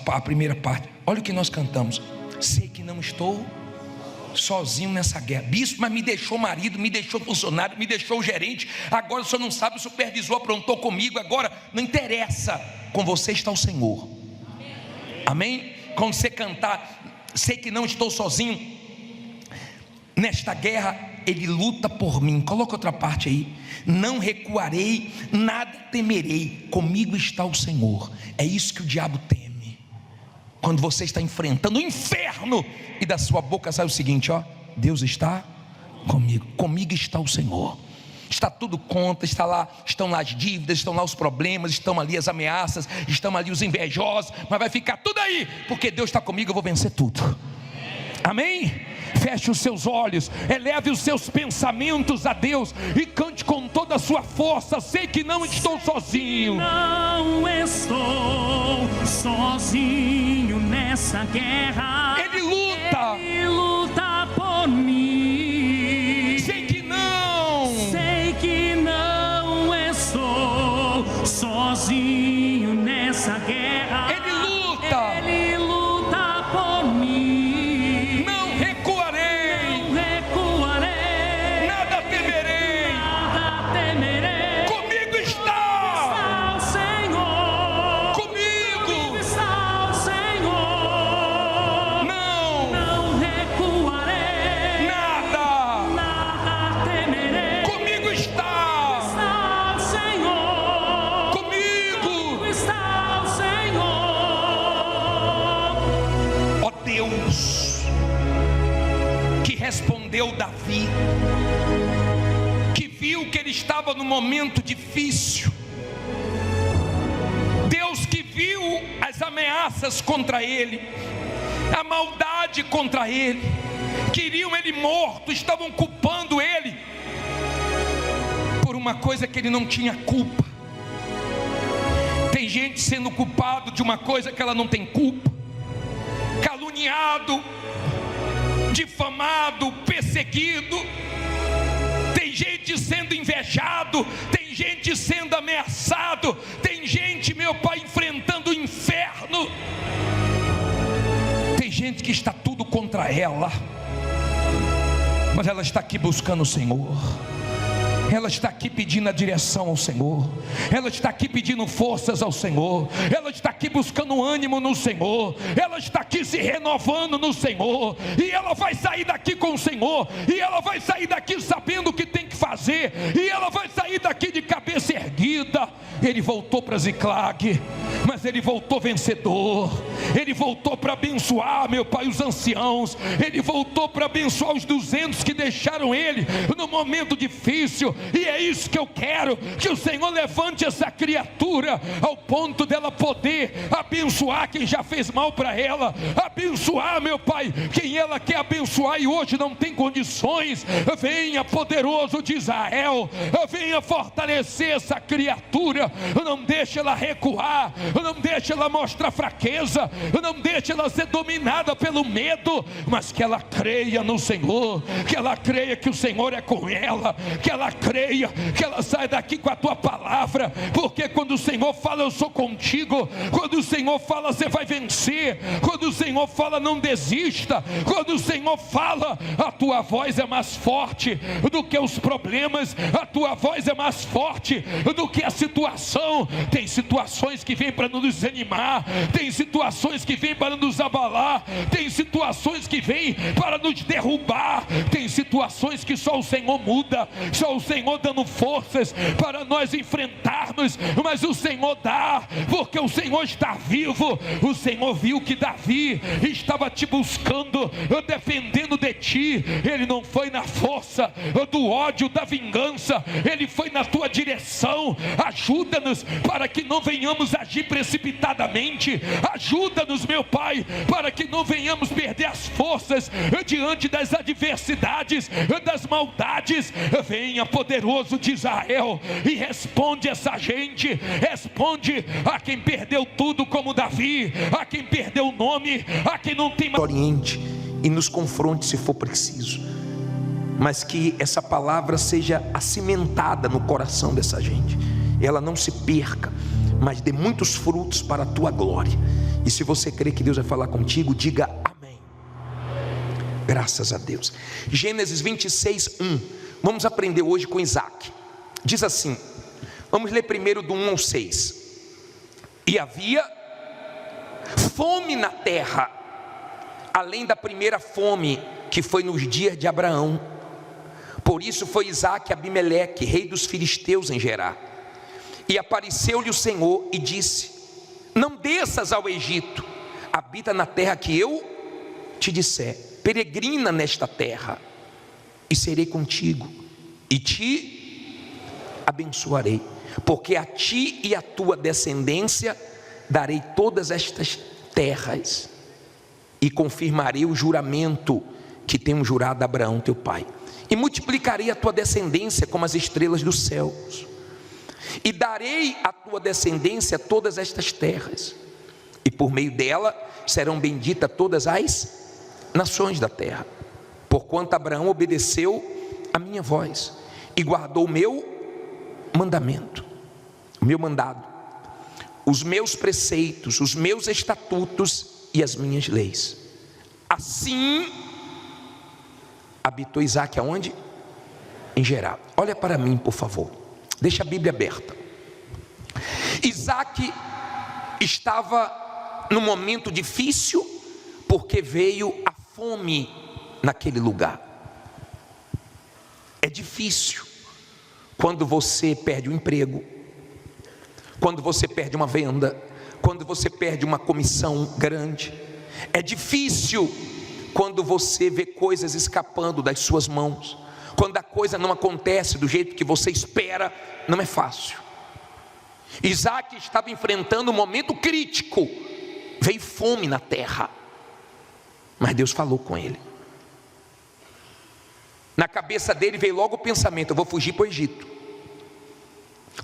a primeira parte. Olha o que nós cantamos: sei que não estou sozinho nessa guerra. Bispo, mas me deixou marido, me deixou funcionário, me deixou gerente, agora o senhor não sabe, o supervisor aprontou comigo. Agora não interessa, com você está o Senhor. Amém? Quando você cantar, sei que não estou sozinho nesta guerra, Ele luta por mim. Coloca outra parte aí: não recuarei, nada temerei, comigo está o Senhor. É isso que o diabo teme. Quando você está enfrentando o inferno e da sua boca sai o seguinte: Deus está comigo, comigo está o Senhor. Está tudo contra, estão lá as dívidas, estão lá os problemas, estão ali as ameaças, estão ali os invejosos, mas vai ficar tudo aí, porque Deus está comigo, eu vou vencer tudo. Amém? feche os seus olhos, eleve os seus pensamentos a Deus e cante com toda a sua força: sei que não estou sozinho. Não estou sozinho nessa guerra. Ele luta. Ele luta por mim. Sei que não estou sozinho nessa guerra. Ele luta. Ele luta por mim. Não recuarei. Não recuarei. Nada temerei. Nada temerei. Comigo está. Está o Senhor. Comigo. Está o Senhor. Não recuarei. Nada temerei. comigo está. Está o Senhor. Comigo. Está o Senhor. Ó Deus, que respondeu Davi, que viu que ele estava num momento difícil. Deus que viu as ameaças contra ele, a maldade contra ele, queriam ele morto, estavam culpando ele por uma coisa que ele não tinha culpa. Tem gente sendo culpado de uma coisa que ela não tem culpa, caluniado, difamado, perseguido. Tem gente sendo invejado, tem gente sendo ameaçado, tem gente, meu Pai, enfrentando o inferno. Tem gente que está tudo contra ela, mas ela está aqui buscando o Senhor. Ela está aqui pedindo a direção ao Senhor. Ela está aqui pedindo forças ao Senhor. Ela está aqui buscando ânimo no Senhor. Ela está aqui se renovando no Senhor. E ela vai sair daqui com o Senhor. E ela vai sair daqui sabendo o que tem que fazer. E ela vai sair daqui de cabeça erguida. Ele voltou para Ziclag, mas ele voltou vencedor. Ele voltou para abençoar, meu Pai, os anciãos. Ele voltou para abençoar os 200 que deixaram ele no momento difícil. E é isso que eu quero, que o Senhor levante essa criatura ao ponto dela poder abençoar quem já fez mal para ela, abençoar, meu Pai, quem ela quer abençoar e hoje não tem condições. Venha, poderoso de Israel, venha fortalecer essa criatura. Não deixe ela recuar, não deixe ela mostrar fraqueza, não deixe ela ser dominada pelo medo, mas que ela creia no Senhor, que ela creia que o Senhor é com ela, que ela creia, que ela sai daqui com a tua palavra, porque quando o Senhor fala eu sou contigo, quando o Senhor fala você vai vencer, quando o Senhor fala não desista, quando o Senhor fala a tua voz é mais forte do que os problemas, a tua voz é mais forte do que a situação. Tem situações que vêm para nos desanimar, tem situações que vêm para nos abalar, tem situações que vêm para nos derrubar, tem situações que só o Senhor muda, só o Senhor dando forças para nós enfrentarmos, mas o Senhor dá, porque o Senhor está vivo. O Senhor viu que Davi estava te buscando, defendendo de ti. Ele não foi na força do ódio, da vingança, ele foi na tua direção. Ajuda-nos para que não venhamos agir precipitadamente, ajuda-nos, meu Pai, para que não venhamos perder as forças diante das adversidades, das maldades. Venha, poderoso de Israel, e responde essa gente, responde a quem perdeu tudo como Davi, a quem perdeu o nome, a quem não tem mais. Oriente e nos confronte se for preciso, mas que essa palavra seja acimentada no coração dessa gente, ela não se perca, mas dê muitos frutos para a tua glória. E se você crê que Deus vai falar contigo, diga amém. Graças a Deus. Gênesis 26:1. Vamos aprender hoje com Isaac. Diz assim, vamos ler primeiro do 1 ao 6. E havia fome na terra, além da primeira fome que foi nos dias de Abraão. Por isso foi Isaac a Abimeleque, rei dos filisteus, em Gerar. E apareceu-lhe o Senhor e disse: não desças ao Egito, habita na terra que eu te disser, peregrina nesta terra, e serei contigo, e te abençoarei, porque a ti e a tua descendência darei todas estas terras, e confirmarei o juramento que tenho jurado a Abraão teu pai, e multiplicarei a tua descendência como as estrelas dos céus, e darei à tua descendência todas estas terras, e por meio dela serão benditas todas as nações da terra, porquanto Abraão obedeceu a minha voz e guardou o meu mandamento, o meu mandado, os meus preceitos, os meus estatutos e as minhas leis. Assim habitou Isaque aonde? Em Gerar. Olha para mim, por favor, deixa a Bíblia aberta. Isaque estava num momento difícil, porque veio a fome naquele lugar. É difícil quando você perde um emprego, quando você perde uma venda, quando você perde uma comissão grande. É difícil quando você vê coisas escapando das suas mãos, quando a coisa não acontece do jeito que você espera. Não é fácil. Isaque estava enfrentando um momento crítico, veio fome na terra, mas Deus falou com ele. Na cabeça dele veio logo o pensamento: eu vou fugir para o Egito.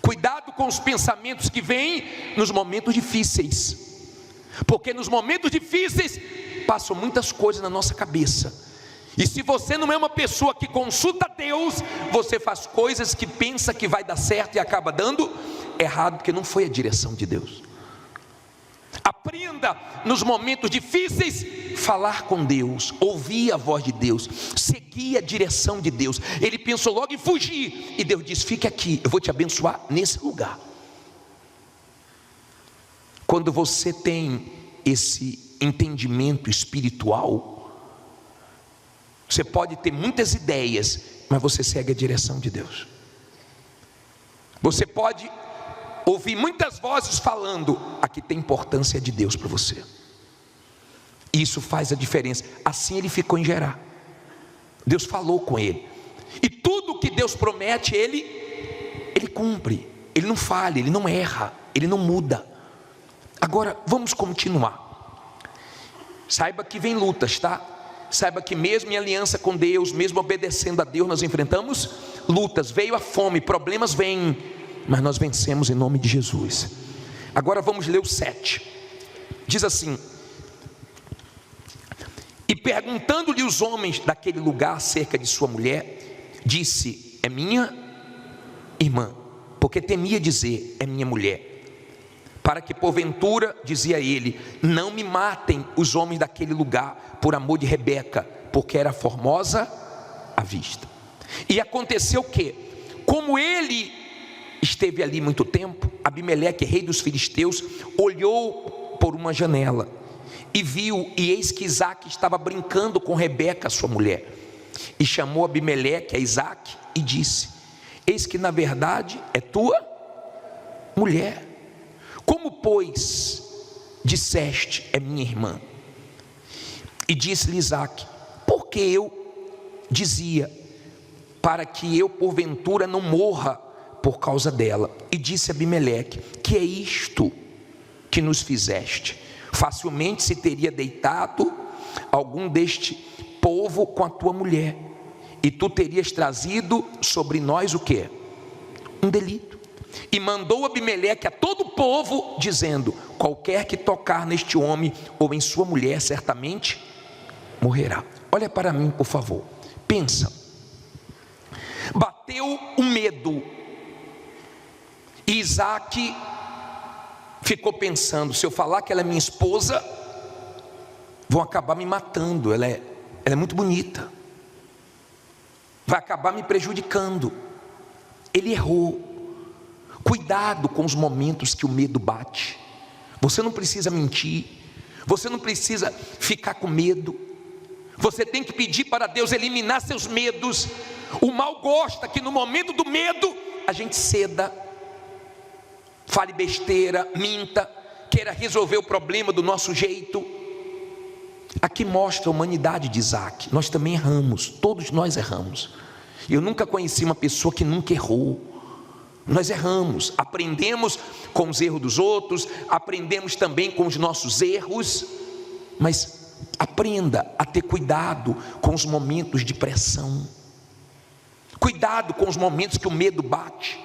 Cuidado com os pensamentos que vêm nos momentos difíceis, porque nos momentos difíceis passam muitas coisas na nossa cabeça, e se você não é uma pessoa que consulta Deus, você faz coisas que pensa que vai dar certo e acaba dando errado, porque não foi a direção de Deus. Aprenda nos momentos difíceis falar com Deus, ouvir a voz de Deus, seguir a direção de Deus. Ele pensou logo em fugir, e Deus disse: fique aqui, eu vou te abençoar nesse lugar. Quando você tem esse entendimento espiritual, você pode ter muitas ideias, mas você segue a direção de Deus. Você pode ouvir muitas vozes falando, aqui tem importância de Deus para você. Isso faz a diferença. Assim ele ficou em Gerar. Deus falou com ele, e tudo que Deus promete, ele cumpre. Ele não falha, ele não erra, ele não muda. Agora vamos continuar. Saiba que vem lutas, tá? Saiba que mesmo em aliança com Deus, mesmo obedecendo a Deus, nós enfrentamos lutas. Veio a fome, problemas vêm, mas nós vencemos em nome de Jesus. Agora vamos ler o 7. Diz assim: e perguntando-lhe os homens daquele lugar acerca de sua mulher, disse: é minha irmã, porque temia dizer: é minha mulher, para que porventura, dizia ele, não me matem os homens daquele lugar por amor de Rebeca, porque era formosa à vista. E aconteceu que, como ele esteve ali muito tempo, Abimeleque, rei dos filisteus, olhou por uma janela e viu, e eis que Isaque estava brincando com Rebeca, sua mulher, e chamou Abimeleque a Isaque e disse: eis que na verdade é tua mulher. Como pois disseste: é minha irmã? E disse-lhe Isaque: porque eu dizia, para que eu porventura não morra por causa dela. E disse Abimeleque: que é isto que nos fizeste? Facilmente se teria deitado algum deste povo com a tua mulher, e tu terias trazido sobre nós o que? Um delito. E mandou Abimeleque a todo o povo, dizendo: qualquer que tocar neste homem ou em sua mulher, certamente morrerá. Olha para mim, por favor, pensa. Bateu o medo, e Isaque ficou pensando: se eu falar que ela é minha esposa, vão acabar me matando, ela é muito bonita, vai acabar me prejudicando. Ele errou. Cuidado com os momentos que o medo bate. Você não precisa mentir, você não precisa ficar com medo. Você tem que pedir para Deus eliminar seus medos. O mal gosta que no momento do medo a gente ceda, fale besteira, minta, queira resolver o problema do nosso jeito. Aqui mostra a humanidade de Isaque. Nós também erramos, todos nós erramos. Eu nunca conheci uma pessoa que nunca errou. Nós erramos, aprendemos com os erros dos outros, aprendemos também com os nossos erros, mas aprenda a ter cuidado com os momentos de pressão. Cuidado com os momentos que o medo bate.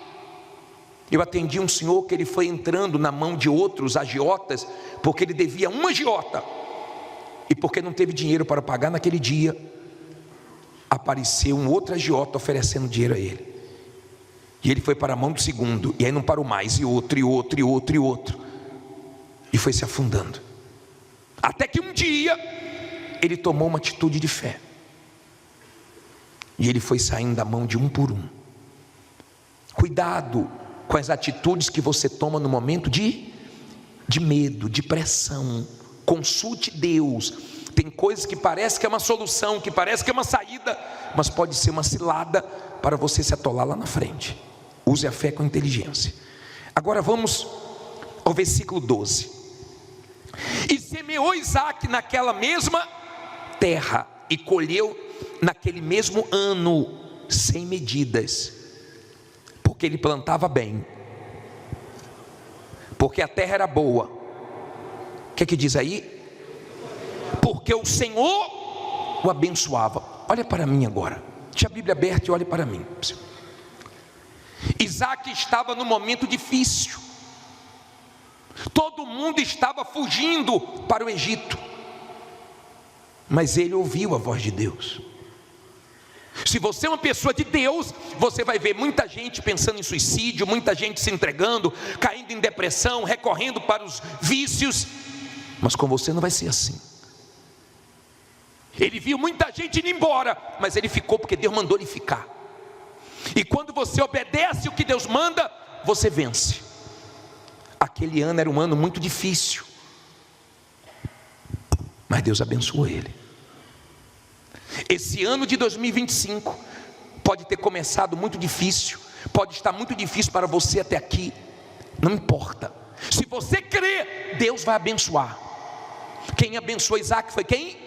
Eu atendi um senhor que ele foi entrando na mão de outros agiotas, porque ele devia uma agiota, e porque não teve dinheiro para pagar naquele dia, apareceu um outro agiota oferecendo dinheiro a ele, e ele foi para a mão do segundo, e aí não parou mais, e outro, e outro, e outro, e outro, e foi se afundando, até que um dia, ele tomou uma atitude de fé, e ele foi saindo da mão de um por um. Cuidado com as atitudes que você toma no momento de medo, de pressão. Consulte Deus. Tem coisas que parece que é uma solução, que parece que é uma saída, mas pode ser uma cilada para você se atolar lá na frente. Use a fé com inteligência. Agora vamos ao versículo 12. E semeou Isaque naquela mesma terra, e colheu naquele mesmo ano, sem medidas, porque ele plantava bem, porque a terra era boa. O que é que diz aí? Porque o Senhor o abençoava. Olha para mim agora, deixa a Bíblia aberta e olhe para mim. Isaque estava num momento difícil, todo mundo estava fugindo para o Egito, mas ele ouviu a voz de Deus. Se você é uma pessoa de Deus, você vai ver muita gente pensando em suicídio, muita gente se entregando, caindo em depressão, recorrendo para os vícios, mas com você não vai ser assim. Ele viu muita gente indo embora, mas ele ficou porque Deus mandou ele ficar. E quando você obedece o que Deus manda, você vence. Aquele ano era um ano muito difícil, mas Deus abençoou ele. Esse ano de 2025 pode ter começado muito difícil, pode estar muito difícil para você até aqui, não importa. Se você crer, Deus vai abençoar. Quem abençoou Isaque foi quem?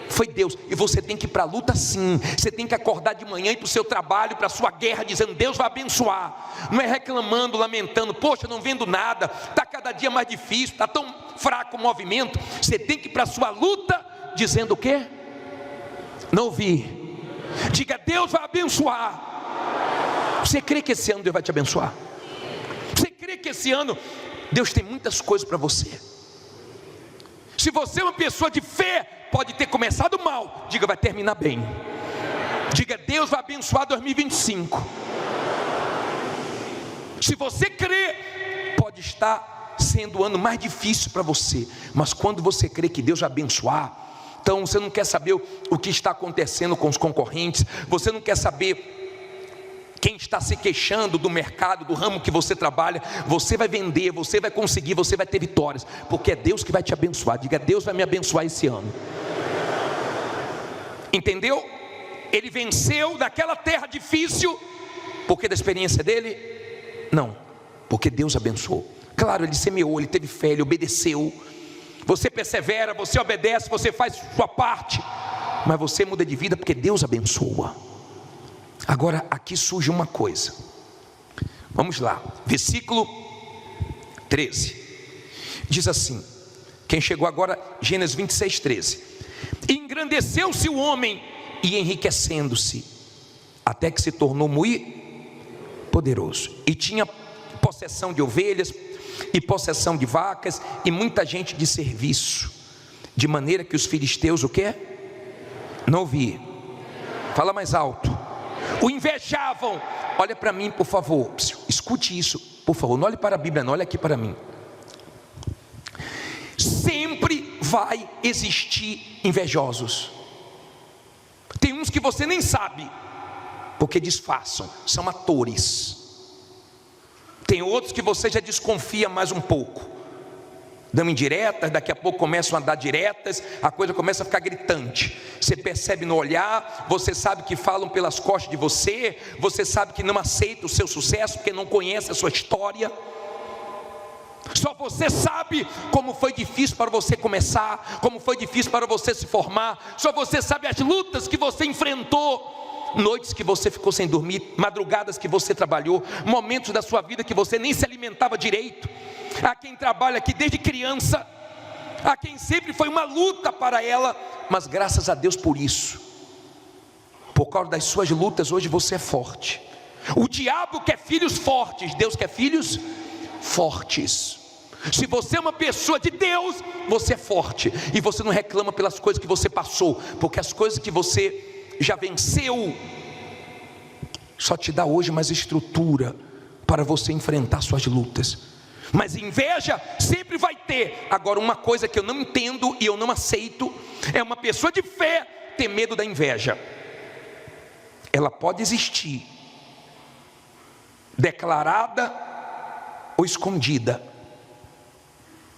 Foi Deus. E você tem que ir para a luta sim. Você tem que acordar de manhã e ir para o seu trabalho, para a sua guerra, dizendo: Deus vai abençoar. Não é reclamando, lamentando: poxa, não vendo nada, está cada dia mais difícil, está tão fraco o movimento. Você tem que ir para a sua luta dizendo o quê? Não ouvi. Diga: Deus vai abençoar. Você crê que esse ano Deus vai te abençoar? Você crê que esse ano Deus tem muitas coisas para você? Se você é uma pessoa de fé, pode ter começado mal, diga: vai terminar bem. Diga: Deus vai abençoar 2025. Se você crê, pode estar sendo o ano mais difícil para você, mas quando você crê que Deus vai abençoar, então você não quer saber o que está acontecendo com os concorrentes, você não quer saber quem está se queixando do mercado, do ramo que você trabalha. Você vai vender, você vai conseguir, você vai ter vitórias, porque é Deus que vai te abençoar. Diga: Deus vai me abençoar esse ano. Entendeu? Ele venceu naquela terra difícil, porque da experiência dele? Não, porque Deus abençoou. Claro, ele semeou, ele teve fé, ele obedeceu. Você persevera, você obedece, você faz sua parte, mas você muda de vida porque Deus abençoa. Agora aqui surge uma coisa. Vamos lá, versículo 13. Diz assim, quem chegou agora, Gênesis 26, 13. Engrandeceu-se o homem e enriquecendo-se, até que se tornou muito poderoso, e tinha possessão de ovelhas e possessão de vacas e muita gente de serviço, de maneira que os filisteus o quê? Não ouvi. Fala mais alto. O invejavam. Olha para mim, por favor, escute isso, por favor, não olhe para a Bíblia, não, olha aqui para mim. Sempre vai existir invejosos. Tem uns que você nem sabe, porque disfarçam, são atores. Tem outros que você já desconfia mais um pouco, dão indiretas, daqui a pouco começam a dar diretas, a coisa começa a ficar gritante. Você percebe no olhar, você sabe que falam pelas costas de você, você sabe que não aceita o seu sucesso, porque não conhece a sua história. Só você sabe como foi difícil para você começar, como foi difícil para você se formar. Só você sabe as lutas que você enfrentou, noites que você ficou sem dormir, madrugadas que você trabalhou, momentos da sua vida que você nem se alimentava direito. Há quem trabalha aqui desde criança a quem sempre foi uma luta para ela, mas graças a Deus por isso. Por causa das suas lutas, hoje você é forte. O diabo quer filhos fortes, Deus quer filhos fortes. Se você é uma pessoa de Deus, você é forte, e você não reclama pelas coisas que você passou, porque as coisas que você já venceu, só te dá hoje mais estrutura para você enfrentar suas lutas. Mas inveja sempre vai ter. Agora, uma coisa que eu não entendo e eu não aceito, é uma pessoa de fé ter medo da inveja. Ela pode existir, declarada ou escondida,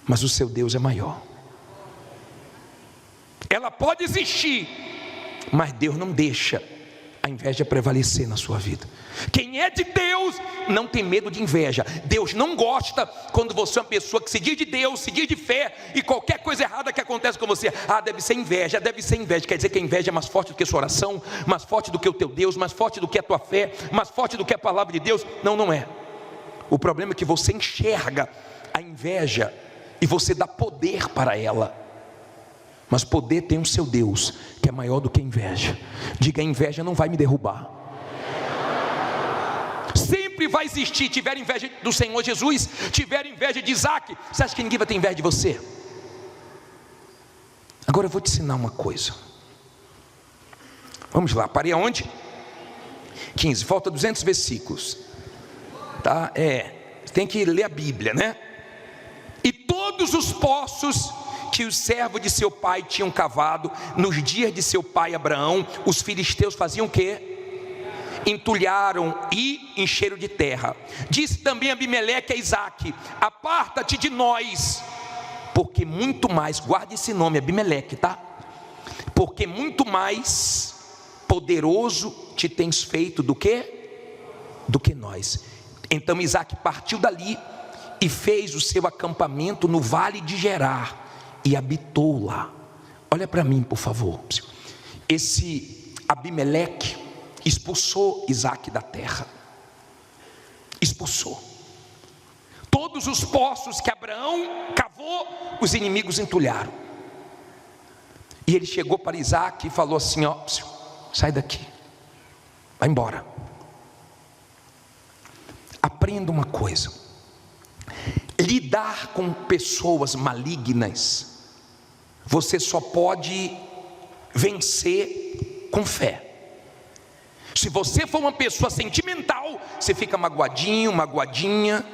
mas o seu Deus é maior. Ela pode existir, mas Deus não deixa a inveja prevalecer na sua vida. Quem é de Deus não tem medo de inveja. Deus não gosta quando você é uma pessoa que se diz de Deus, se diz de fé, e qualquer coisa errada que acontece com você, deve ser inveja, quer dizer que a inveja é mais forte do que a sua oração, mais forte do que o teu Deus, mais forte do que a tua fé, mais forte do que a palavra de Deus. Não, não é. O problema é que você enxerga a inveja e você dá poder para ela. Mas poder tem o seu Deus, que é maior do que a inveja. Diga: a inveja não vai me derrubar. Sempre vai existir. Tiver inveja do Senhor Jesus, tiver inveja de Isaac, você acha que ninguém vai ter inveja de você? Agora eu vou te ensinar uma coisa. Vamos lá, parei aonde? 15, falta 200 versículos. Tá? Tem que ler a Bíblia, né? E todos os poços que os servos de seu pai tinham cavado nos dias de seu pai Abraão, os filisteus faziam o quê? Entulharam e encheram de terra. Disse também Abimeleque a Isaque: aparta-te de nós, porque muito mais, guarde esse nome, Abimeleque, tá? Porque muito mais poderoso te tens feito do que nós. Então Isaque partiu dali e fez o seu acampamento no vale de Gerar e habitou lá. Olha para mim, por favor. Esse Abimeleque expulsou Isaque da terra. Expulsou. Todos os poços que Abraão cavou, os inimigos entulharam. E ele chegou para Isaque e falou assim: ó, sai daqui, vai embora. Aprenda uma coisa: lidar com pessoas malignas, você só pode vencer com fé. Se você for uma pessoa sentimental, você fica magoadinho, magoadinha,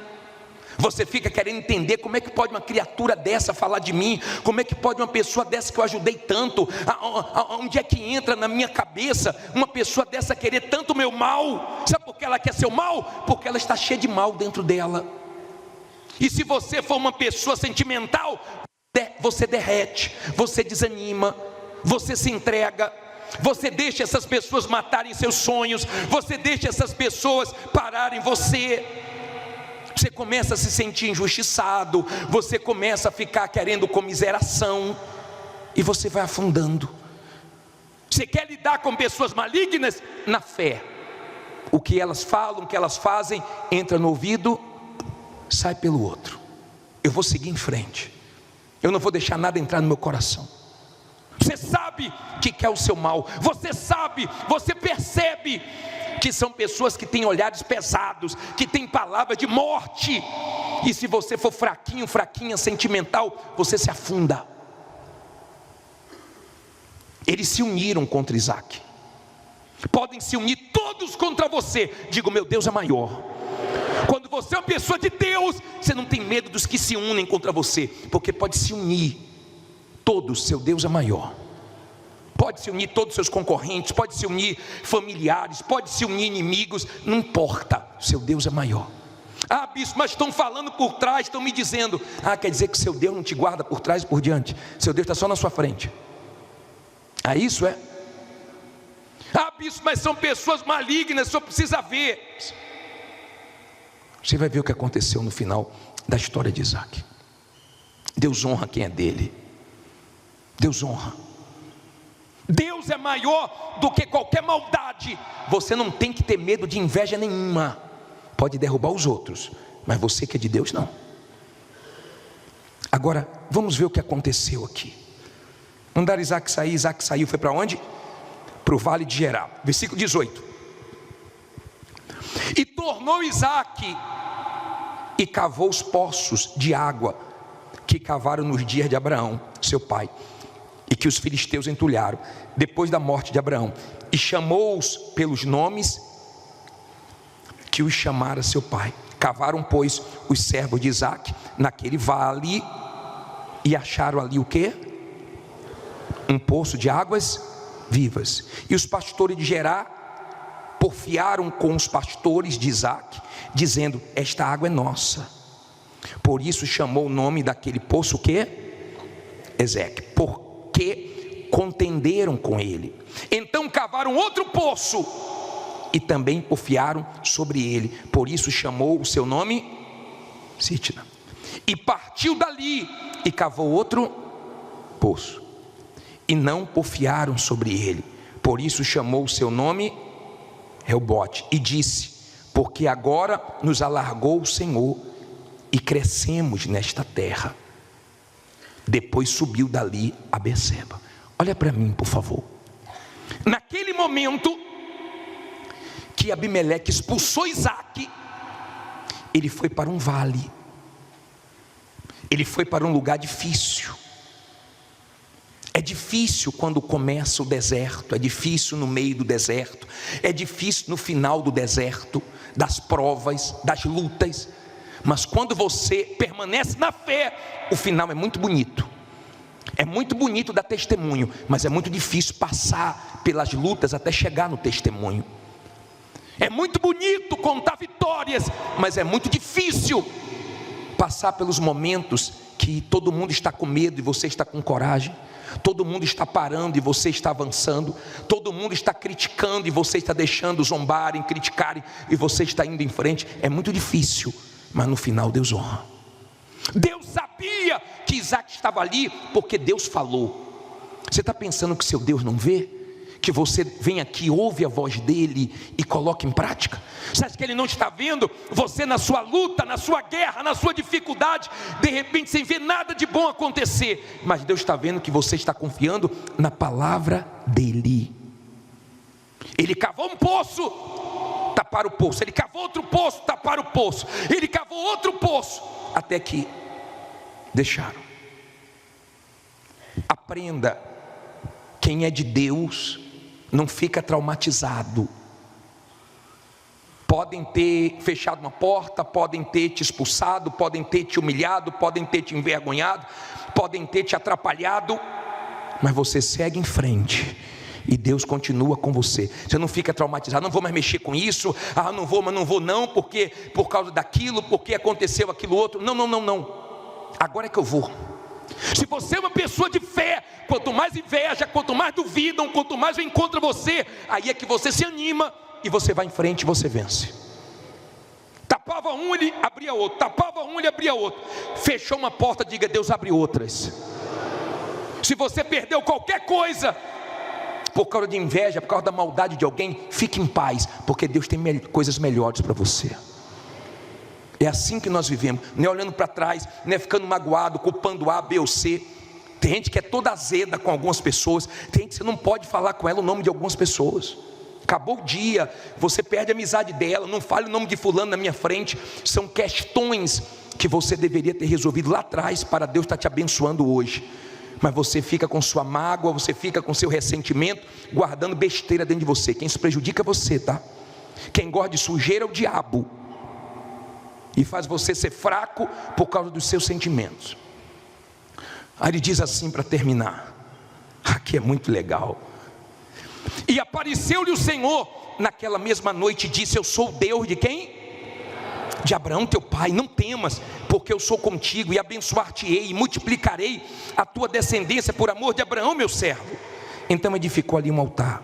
você fica querendo entender como é que pode uma criatura dessa falar de mim, como é que pode uma pessoa dessa que eu ajudei tanto, onde é que entra na minha cabeça uma pessoa dessa querer tanto o meu mal? Sabe por que ela quer seu mal? Porque ela está cheia de mal dentro dela. E se você for uma pessoa sentimental, você derrete, você desanima, você se entrega, você deixa essas pessoas matarem seus sonhos, você deixa essas pessoas pararem você. Você começa a se sentir injustiçado, você começa a ficar querendo comiseração, e você vai afundando. Você quer lidar com pessoas malignas? Na fé. O que elas falam, o que elas fazem, entra no ouvido, sai pelo outro. Eu vou seguir em frente, eu não vou deixar nada entrar no meu coração. Você sabe que quer o seu mal, você sabe, você percebe que são pessoas que têm olhares pesados, que têm palavras de morte, e se você for fraquinho, fraquinha, sentimental, você se afunda. Eles se uniram contra Isaque. Podem se unir todos contra você. Digo: meu Deus é maior. Quando você é uma pessoa de Deus, você não tem medo dos que se unem contra você, porque pode se unir todos, seu Deus é maior. Pode se unir todos os seus concorrentes, pode se unir familiares, pode se unir inimigos, não importa, seu Deus é maior. Bispo, mas estão falando por trás, estão me dizendo. Quer dizer que seu Deus não te guarda por trás e por diante, seu Deus está só na sua frente. Isso é? Bispo, mas são pessoas malignas, só precisa ver. Você vai ver o que aconteceu no final da história de Isaque. Deus honra quem é dele. Deus honra. Deus é maior do que qualquer maldade. Você não tem que ter medo de inveja nenhuma. Pode derrubar os outros, mas você que é de Deus, não. Agora, vamos ver o que aconteceu aqui. Mandaram Isaac saiu, foi para onde? Para o vale de Gerar. Versículo 18. E tornou Isaac e cavou os poços de água que cavaram nos dias de Abraão, seu pai, e que os filisteus entulharam, depois da morte de Abraão, e chamou-os pelos nomes que os chamara seu pai. Cavaram, pois, os servos de Isaac naquele vale, e acharam ali o quê? Um poço de águas vivas. E os pastores de Gerar porfiaram com os pastores de Isaac, dizendo: esta água é nossa. Por isso chamou o nome daquele poço o quê? Ezeque, porque contenderam com ele. Então cavaram outro poço e também porfiaram sobre ele. Por isso chamou o seu nome Sitna. E partiu dali e cavou outro poço, e não porfiaram sobre ele. Por isso chamou o seu nome Reobote, e disse: porque agora nos alargou o Senhor e crescemos nesta terra. Depois subiu dali a Berseba. Olha para mim, por favor. Naquele momento que Abimeleque expulsou Isaac, ele foi para um vale, ele foi para um lugar difícil. É difícil quando começa o deserto, é difícil no meio do deserto, é difícil no final do deserto, das provas, das lutas. Mas quando você permanece na fé, o final é muito bonito. É muito bonito dar testemunho, mas é muito difícil passar pelas lutas até chegar no testemunho. É muito bonito contar vitórias, mas é muito difícil passar pelos momentos que todo mundo está com medo e você está com coragem. Todo mundo está parando e você está avançando. Todo mundo está criticando e você está deixando zombarem, criticarem, e você está indo em frente. É muito difícil, mas no final Deus honra. Deus sabia que Isaac estava ali porque Deus falou. Você está pensando que seu Deus não vê? Que você vem aqui, ouve a voz dele e coloca em prática? Você acha que ele não está vendo você na sua luta, na sua guerra, na sua dificuldade, de repente sem ver nada de bom acontecer? Mas Deus está vendo que você está confiando na palavra dele. Ele cavou um poço, taparam o poço. Ele cavou outro poço, taparam o poço. Ele cavou outro poço, até que deixaram. Aprenda: quem é de Deus não fica traumatizado. Podem ter fechado uma porta, podem ter te expulsado, podem ter te humilhado, podem ter te envergonhado, podem ter te atrapalhado, mas você segue em frente e Deus continua com você. Você não fica traumatizado: não vou mais mexer com isso, não vou, mas não vou não, porque por causa daquilo, porque aconteceu aquilo outro. Não, agora é que eu vou. Se você é uma pessoa de fé, quanto mais inveja, quanto mais duvidam, quanto mais vem contra você, aí é que você se anima e você vai em frente e você vence. Tapava um, ele abria outro. Tapava um, ele abria outro. Fechou uma porta, diga: Deus abre outras. Se você perdeu qualquer coisa por causa de inveja, por causa da maldade de alguém, fique em paz, porque Deus tem coisas melhores para você. É assim que nós vivemos, não é olhando para trás, não é ficando magoado, culpando A, B ou C. Tem gente que é toda azeda com algumas pessoas, tem gente que você não pode falar com ela o nome de algumas pessoas. Acabou o dia, você perde a amizade dela. Não fale o nome de fulano na minha frente. São questões que você deveria ter resolvido lá atrás, para Deus estar te abençoando hoje. Mas você fica com sua mágoa, você fica com seu ressentimento, guardando besteira dentro de você. Quem se prejudica é você, tá? Quem gosta de sujeira é o diabo, e faz você ser fraco por causa dos seus sentimentos. Aí ele diz assim para terminar, aqui é muito legal: e apareceu-lhe o Senhor naquela mesma noite e disse: eu sou o Deus de quem? De Abraão teu pai. Não temas, porque eu sou contigo, e abençoar-te-ei, e multiplicarei a tua descendência por amor de Abraão meu servo. Então edificou ali um altar,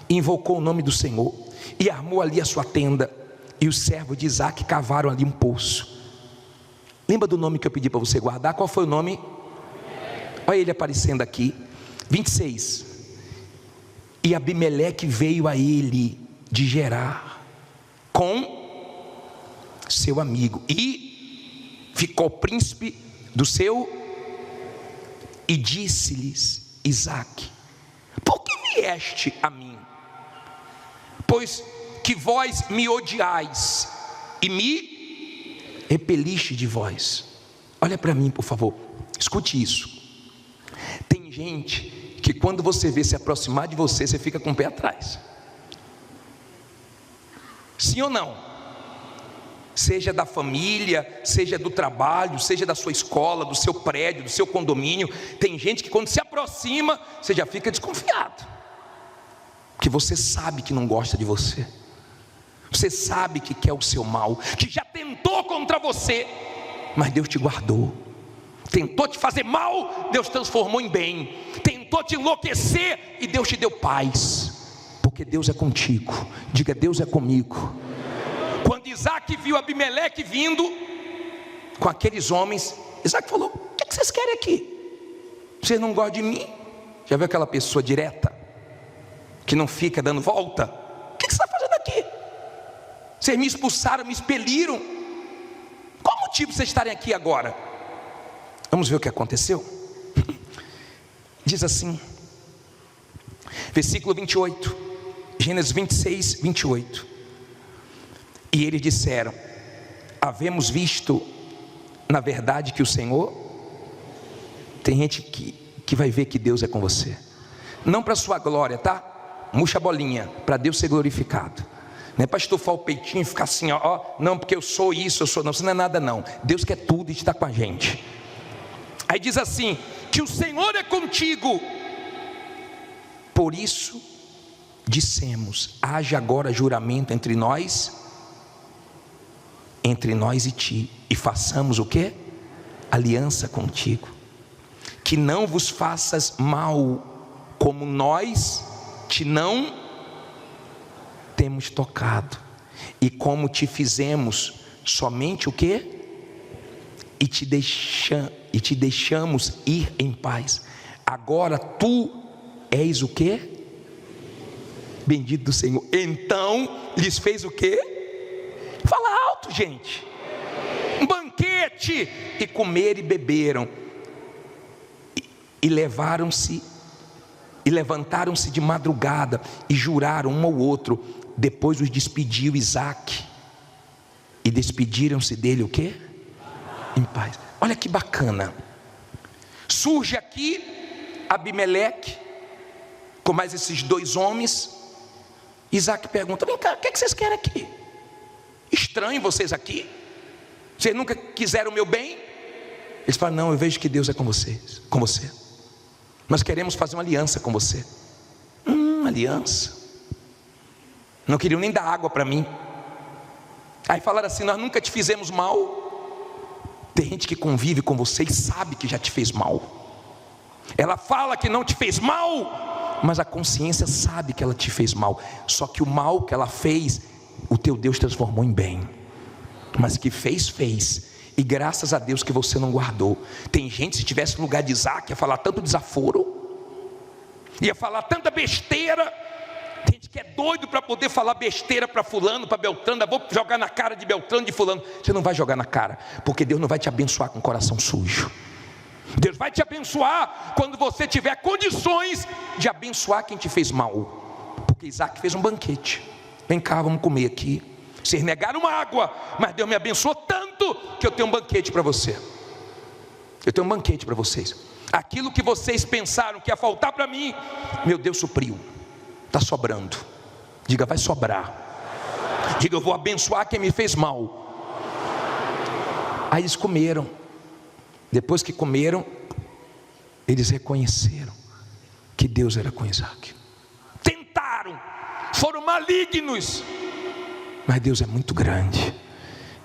e invocou o nome do Senhor, e armou ali a sua tenda. E os servos de Isaac cavaram ali um poço. Lembra do nome que eu pedi para você guardar? Qual foi o nome? Olha ele aparecendo aqui, 26. E Abimeleque veio a ele de Gerar com seu amigo, e ficou príncipe do seu E disse-lhes Isaque: por que vieste a mim? Pois que vós me odiais e me repeliste de vós. Olha para mim, por favor, escute isso. Tem gente que quando você vê se aproximar de você, você fica com o pé atrás. Sim ou não? Seja da família, seja do trabalho, seja da sua escola, do seu prédio, do seu condomínio. Tem gente que quando se aproxima, você já fica desconfiado, porque você sabe que não gosta de você, você sabe que quer o seu mal, que já tentou contra você, mas Deus te guardou. Tentou te fazer mal, Deus transformou em bem. Tentou te enlouquecer e Deus te deu paz, porque Deus é contigo. Diga: Deus é comigo. Quando Isaque viu Abimeleque vindo com aqueles homens, Isaque falou: o que vocês querem aqui? Vocês não gostam de mim? Já viu aquela pessoa direta, que não fica dando volta? O que você está fazendo aqui? Vocês me expulsaram, me expeliram. Qual o motivo de vocês estarem aqui agora? Vamos ver o que aconteceu? Diz assim, versículo 28, Gênesis 26, 28. E eles disseram: havemos visto, na verdade, que o Senhor... Tem gente que vai ver que Deus é com você, não para sua glória, tá? Murcha a bolinha, para Deus ser glorificado. Não é para estufar o peitinho e ficar assim, ó, não, porque eu sou isso, eu sou... Não, isso não é nada não. Deus quer tudo e está com a gente. Aí diz assim: que o Senhor é contigo. Por isso dissemos: haja agora juramento entre nós e ti, e façamos o quê? Aliança contigo, que não vos faças mal, como nós te não temos tocado, e como te fizemos somente o quê? E te deixamos ir em paz. Agora tu és o quê? Bendito do Senhor. Então lhes fez o quê? Fala alto, gente. Um banquete, e comeram e beberam, e levantaram-se de madrugada, e juraram um ao outro. Depois os despediu Isaque, e despediram-se dele o quê? Em paz. Olha que bacana. Surge aqui Abimeleque com mais esses dois homens. Isaque pergunta: vem cá, o que vocês querem aqui? Estranho vocês aqui, vocês nunca quiseram o meu bem? Eles falam: não, eu vejo que Deus é com vocês, com você. Nós queremos fazer uma aliança com você. Aliança? Não queriam nem dar água para mim. Aí falaram assim: nós nunca te fizemos mal. Tem gente que convive com você e sabe que já te fez mal. Ela fala que não te fez mal, mas a consciência sabe que ela te fez mal. Só que o mal que ela fez, o teu Deus transformou em bem. Mas que fez, e graças a Deus que você não guardou. Tem gente, se tivesse no lugar de Isaque, ia falar tanto desaforo, ia falar tanta besteira. Tem gente que é doido para poder falar besteira para fulano, para Beltrano. Vou jogar na cara de Beltrano, de fulano. Você não vai jogar na cara, porque Deus não vai te abençoar com o coração sujo. Deus vai te abençoar quando você tiver condições de abençoar quem te fez mal. Porque Isaque fez um banquete: vem cá, vamos comer aqui. Vocês negaram uma água, mas Deus me abençoou tanto que eu tenho um banquete para você. Eu tenho um banquete para vocês. Aquilo que vocês pensaram que ia faltar para mim, meu Deus supriu. Está sobrando. Diga: vai sobrar. Diga: eu vou abençoar quem me fez mal. Aí eles comeram. Depois que comeram, eles reconheceram que Deus era com Isaque. Tentaram, foram malignos, mas Deus é muito grande.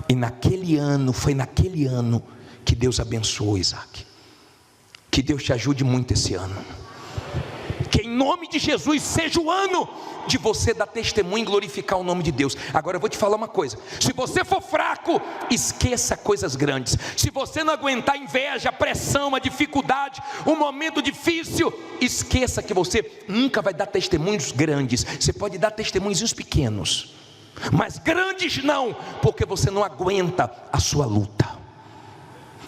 E naquele ano, foi naquele ano que Deus abençoou Isaque. Que Deus te ajude muito esse ano. Que em nome de Jesus seja o ano de você dar testemunho e glorificar o nome de Deus. Agora eu vou te falar uma coisa: se você for fraco, esqueça coisas grandes. Se você não aguentar a inveja, a pressão, a dificuldade, um momento difícil, esqueça que você nunca vai dar testemunhos grandes. Você pode dar testemunhos pequenos, mas grandes não, porque você não aguenta a sua luta.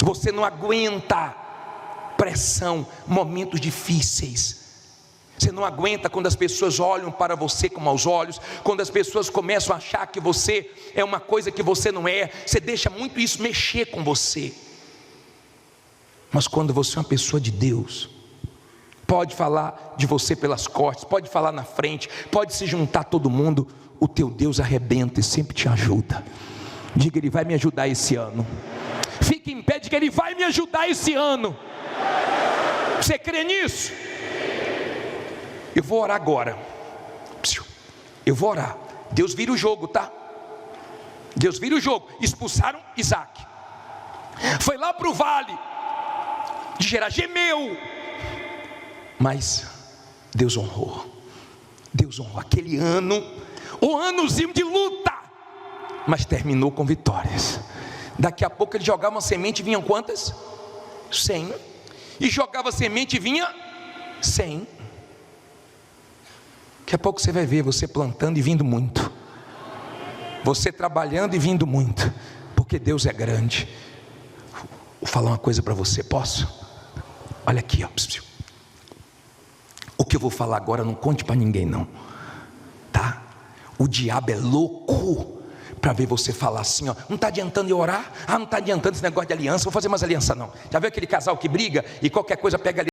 Você não aguenta pressão, momentos difíceis. Você não aguenta quando as pessoas olham para você com maus olhos, quando as pessoas começam a achar que você é uma coisa que você não é. Você deixa muito isso mexer com você. Mas quando você é uma pessoa de Deus, pode falar de você pelas costas, pode falar na frente, pode se juntar todo mundo, o teu Deus arrebenta e sempre te ajuda. Diga: Ele vai me ajudar esse ano. Fique em pé, diga: Ele vai me ajudar esse ano. Você crê nisso? Eu vou orar agora. Eu vou orar. Deus vira o jogo, tá? Deus vira o jogo. Expulsaram Isaac. Foi lá para o vale de Gerar, gemeu. Mas Deus honrou. Deus honrou aquele ano, o anozinho de luta, mas terminou com vitórias. Daqui a pouco ele jogava uma semente e vinham quantas? 100. E jogava semente e vinha 100. Daqui a pouco você vai ver você plantando e vindo muito, você trabalhando e vindo muito, porque Deus é grande. Vou falar uma coisa para você, posso? Olha aqui, ó. O que eu vou falar agora não conte para ninguém não, tá? O diabo é louco para ver você falar assim, ó: não está adiantando eu orar? Não está adiantando esse negócio de aliança, vou fazer mais aliança não. Já viu aquele casal que briga e qualquer coisa pega aliança?